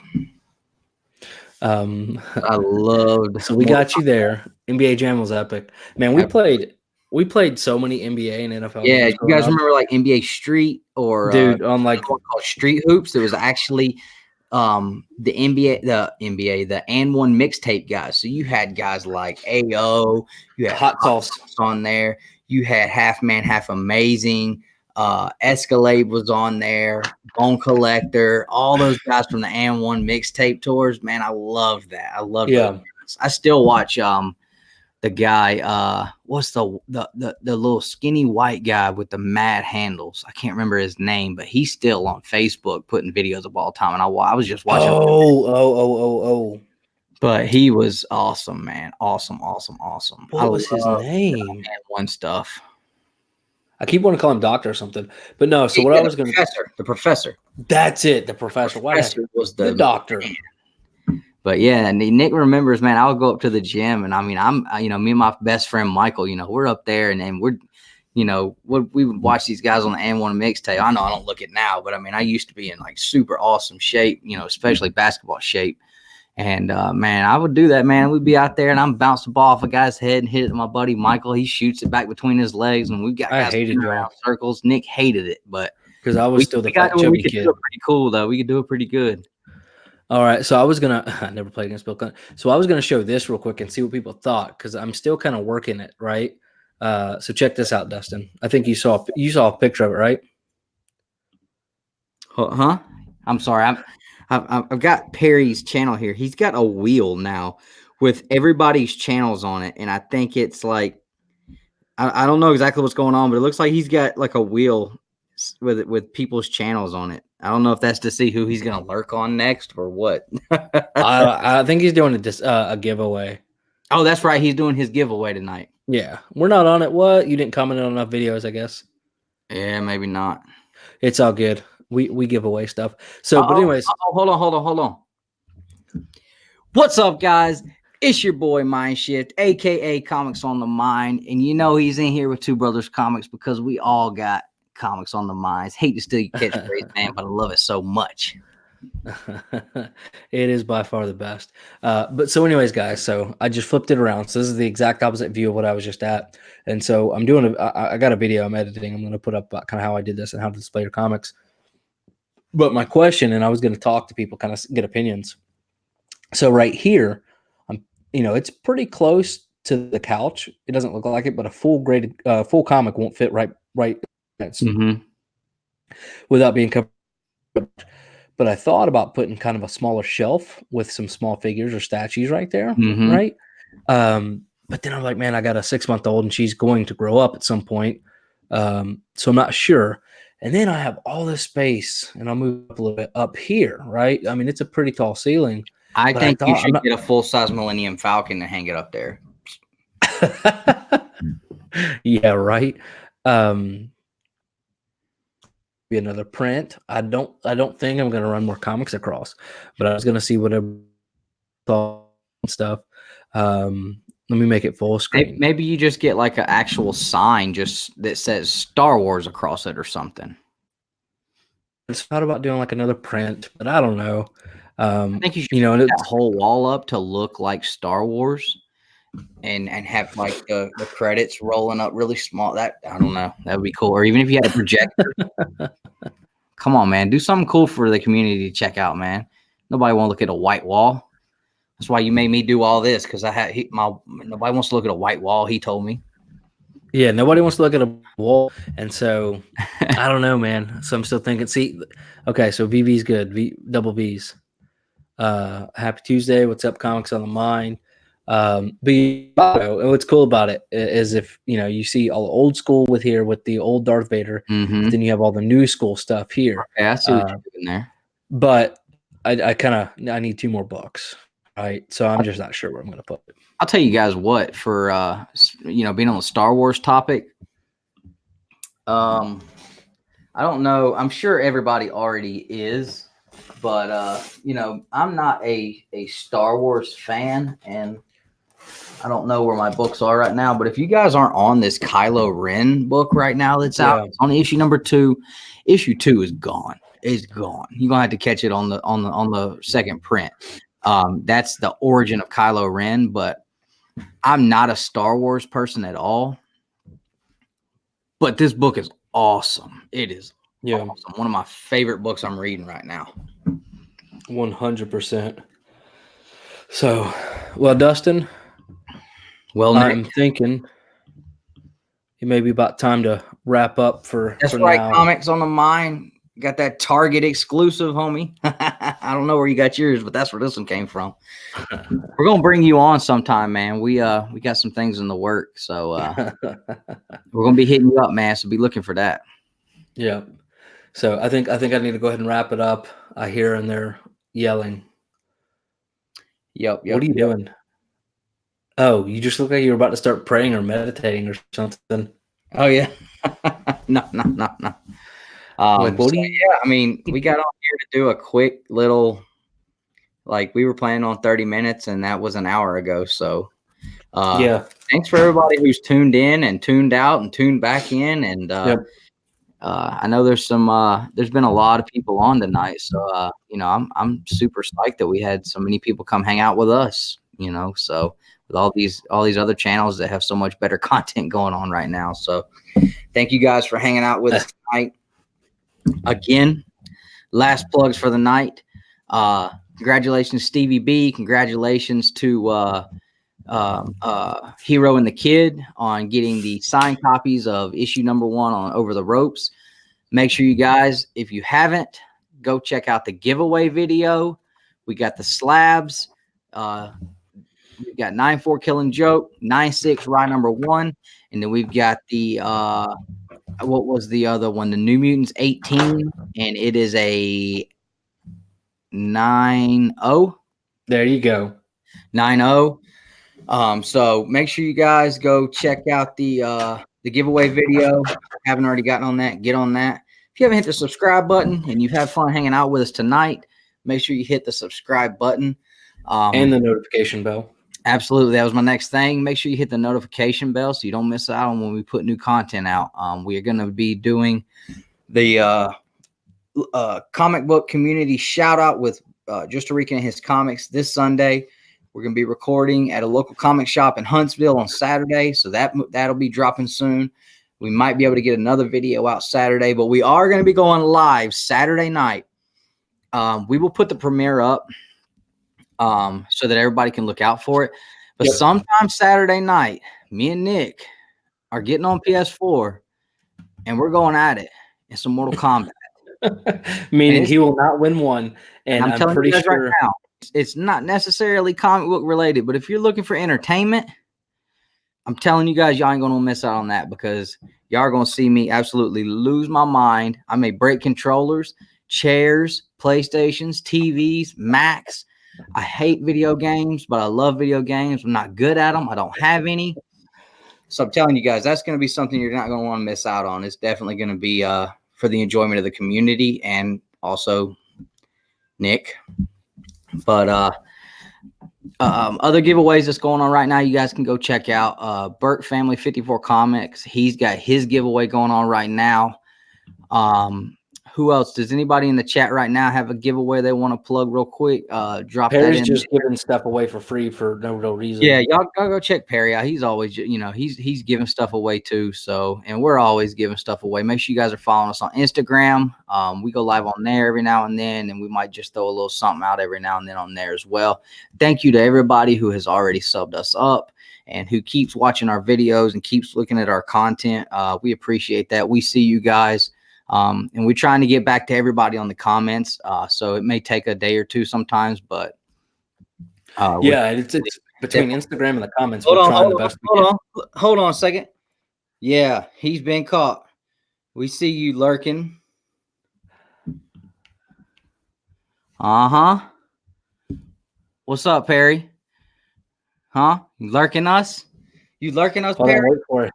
I loved. So we got you there. NBA Jam was epic, man. We played so many NBA and NFL. Yeah, you guys remember like NBA Street or dude on like called Street Hoops? There was actually the NBA, the and one mixtape guys. So you had guys like AO, you had Hot Sauce on there, you had Half Man, Half Amazing, Escalade was on there, Bone Collector, all those guys from the And1 mixtape tours. Man, I love that. I love those guys. I still watch the guy, what's the little skinny white guy with the mad handles? I can't remember his name, but he's still on Facebook putting videos of all time. And I was just watching. Oh. But he was awesome, man. Awesome. What was his name? And1 stuff. I keep wanting to call him Doctor or something, but no. So what I was going to the professor. That's it. The professor. The professor was the doctor. Man. But yeah, and Nick remembers, man, I would go up to the gym, and I mean, me and my best friend Michael, we're up there, and we're, we would watch these guys on the And1 mixtape. I know I don't look it now, but I mean, I used to be in like super awesome shape, especially basketball shape. And man, I would do that, man. We'd be out there, and I'm bouncing the ball off a guy's head and hit it to my buddy Michael. He shoots it back between his legs, and we've got guys around circles. Nick hated it, but because I was still the fat chubby kid. Do it pretty cool though. We could do it pretty good. All right, so I never played against Bill Clinton. So I was gonna show this real quick and see what people thought because I'm still kind of working it, right? So check this out, Dustin. I think you saw a picture of it, right? Huh? I'm sorry. I've got Perry's channel here. He's got a wheel now with everybody's channels on it, and I think it's like I don't know exactly what's going on, but it looks like he's got like a wheel with people's channels on it. I don't know if that's to see who he's gonna lurk on next or what. I think he's doing a giveaway. Oh, that's right. He's doing his giveaway tonight. Yeah, we're not on it. What? You didn't comment on enough videos, I guess. Yeah, maybe not. It's all good. We give away stuff. So, but anyways, hold on. What's up, guys? It's your boy Mindshift, aka Comics on the Mind, and he's in here with Two Brothers Comics because we all got comics on the minds. Hate to steal your catchphrase, man, but I love it so much. It is by far the best. But so anyways, guys, so I just flipped it around. So this is the exact opposite view of what I was just at. And so I'm doing I got a video I'm editing. I'm going to put up kind of how I did this and how to display your comics. But my question, and I was going to talk to people, kind of get opinions. So right here, it's pretty close to the couch. It doesn't look like it, but a full comic won't fit right without being covered. But I thought about putting kind of a smaller shelf with some small figures or statues right there, right? But then I'm like, man, I got a 6-month-old and she's going to grow up at some point. So I'm not sure. And then I have all this space, and I'll move up a little bit up here, right? I mean, it's a pretty tall ceiling. I think you should get a full-size Millennium Falcon and hang it up there. Yeah, right. Be another print. I don't think I'm gonna run more comics across, but I was gonna see whatever thought stuff. Let me make it full screen. Maybe you just get like an actual sign just that says Star Wars across it or something. I thought about doing like another print, but I don't know. I think you should put that whole wall up to look like Star Wars and have like the credits rolling up really small. That I don't know. That would be cool. Or even if you had a projector. Come on, man. Do something cool for the community to check out, man. Nobody want to look at a white wall. That's why you made me do all this, because nobody wants to look at a white wall, he told me. Yeah, nobody wants to look at a wall. And so I don't know, man. So I'm still thinking, okay, so VV's good. Double V's. Happy Tuesday. What's up, Comics on the Mind? And what's cool about it is if you see all the old school with the old Darth Vader, then you have all the new school stuff here. Okay, I see what you're doing there. But I need 2 more books. Right, so I'm just not sure where I'm going to put it. I'll tell you guys what, for being on the Star Wars topic, I don't know. I'm sure everybody already is, but I'm not a Star Wars fan, and I don't know where my books are right now. But if you guys aren't on this Kylo Ren book right now that's out, it's on issue number 2. Issue 2 is gone. It's gone. You're gonna have to catch it on the second print. That's the origin of Kylo Ren, but I'm not a Star Wars person at all. But this book is awesome. It is awesome. One of my favorite books I'm reading right now. 100%. So, well, Dustin, I'm thinking it may be about time to wrap up for That's right. now. Comics on the Mind. Got that Target exclusive, homie. I don't know where you got yours, but that's where this one came from. We're gonna bring you on sometime, man. We got some things in the work, so we're gonna be hitting you up, man. So be looking for that. Yeah. So I think I need to go ahead and wrap it up. I hear and they're yelling. Yep. What are you doing? Oh, you just look like you're about to start praying or meditating or something. Oh yeah. No. Like, what do you? Yeah, I mean, we got on here to do a quick little, like we were planning on 30 minutes, and that was an hour ago. So Yeah. Thanks for everybody who's tuned in and tuned out and tuned back in. And Yep. I know there's been a lot of people on tonight. So, I'm super psyched that we had so many people come hang out with us, so with all these other channels that have so much better content going on right now. So thank you guys for hanging out with us tonight. Again, last plugs for the night. Congratulations, Stevie B. Congratulations to Hero and the Kid on getting the signed copies of issue number 1 on Over the Ropes. Make sure you guys, if you haven't, go check out the giveaway video. We got the slabs. We've got 9-4 Killing Joke, 9-6 Rye number 1, and then we've got the what was the other one? The New Mutants 18, and it is a 9-0. There you go. 9-0. So make sure you guys go check out the giveaway video. If you haven't already gotten on that, get on that. If you haven't hit the subscribe button and you've had fun hanging out with us tonight, make sure you hit the subscribe button. And the notification bell. Absolutely. That was my next thing. Make sure you hit the notification bell so you don't miss out on when we put new content out. We are going to be doing the comic book community shout out with Just a Rican and his comics this Sunday. We're going to be recording at a local comic shop in Huntsville on Saturday. So that'll be dropping soon. We might be able to get another video out Saturday, but we are going to be going live Saturday night. We will put the premiere up so that everybody can look out for it. But sometime Saturday night, me and Nick are getting on PS4 and we're going at it in some Mortal Kombat. Meaning he will not win one. And I'm telling pretty you guys sure right now, it's not necessarily comic book related, but if you're looking for entertainment, I'm telling you guys, y'all ain't going to miss out on that because y'all are going to see me absolutely lose my mind. I may break controllers, chairs, PlayStations, TVs, Macs. I hate video games, but I love video games. I'm not good at them. I don't have any. So I'm telling you guys, that's going to be something you're not going to want to miss out on. It's definitely going to be for the enjoyment of the community and also Nick. But other giveaways that's going on right now, you guys can go check out Birch Family 54 Comics. He's got his giveaway going on right now. Who else? Does anybody in the chat right now have a giveaway they want to plug real quick? Drop Perry's that in. just giving stuff away for free for no real reason. Yeah, y'all go check Perry out. He's always, he's giving stuff away too. So, and we're always giving stuff away. Make sure you guys are following us on Instagram. We go live on there every now and then, and we might just throw a little something out every now and then on there as well. Thank you to everybody who has already subbed us up and who keeps watching our videos and keeps looking at our content. We appreciate that. We see you guys. And we're trying to get back to everybody on the comments. So it may take a day or two sometimes, but it's between Instagram and the comments. Hold on a second. Yeah, he's been caught. We see you lurking. What's up, Perry? Huh? You lurking us? You lurking us, Perry? Wait for it.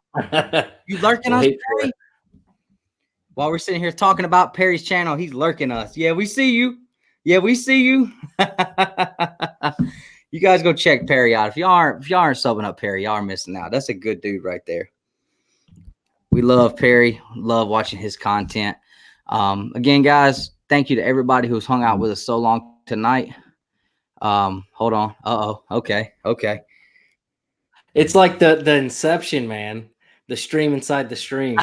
You lurking us, Perry? While we're sitting here talking about Perry's channel, he's lurking us. Yeah, we see you. You guys go check Perry out. If y'all aren't subbing up Perry, y'all are missing out. That's a good dude right there. We love Perry. Love watching his content. Again, guys, thank you to everybody who's hung out with us so long tonight. Hold on. Okay. It's like the Inception, man. The stream inside the stream.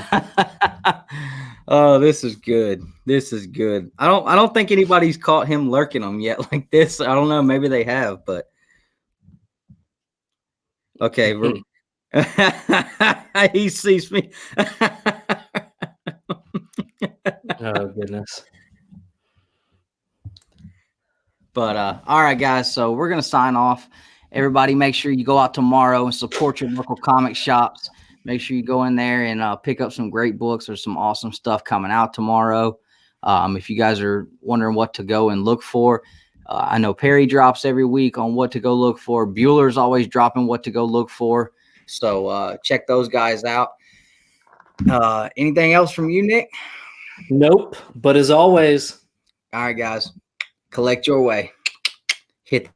Oh, this is good. I don't think anybody's caught him lurking them yet like this. I don't know. Maybe they have, but okay. He sees me. Oh goodness. But all right, guys. So we're gonna sign off. Everybody, make sure you go out tomorrow and support your local comic shops. Make sure you go in there and pick up some great books. There's some awesome stuff coming out tomorrow. If you guys are wondering what to go and look for, I know Perry drops every week on what to go look for. Bueller's always dropping what to go look for. So check those guys out. Anything else from you, Nick? Nope. But as always, all right, guys, collect your way. Hit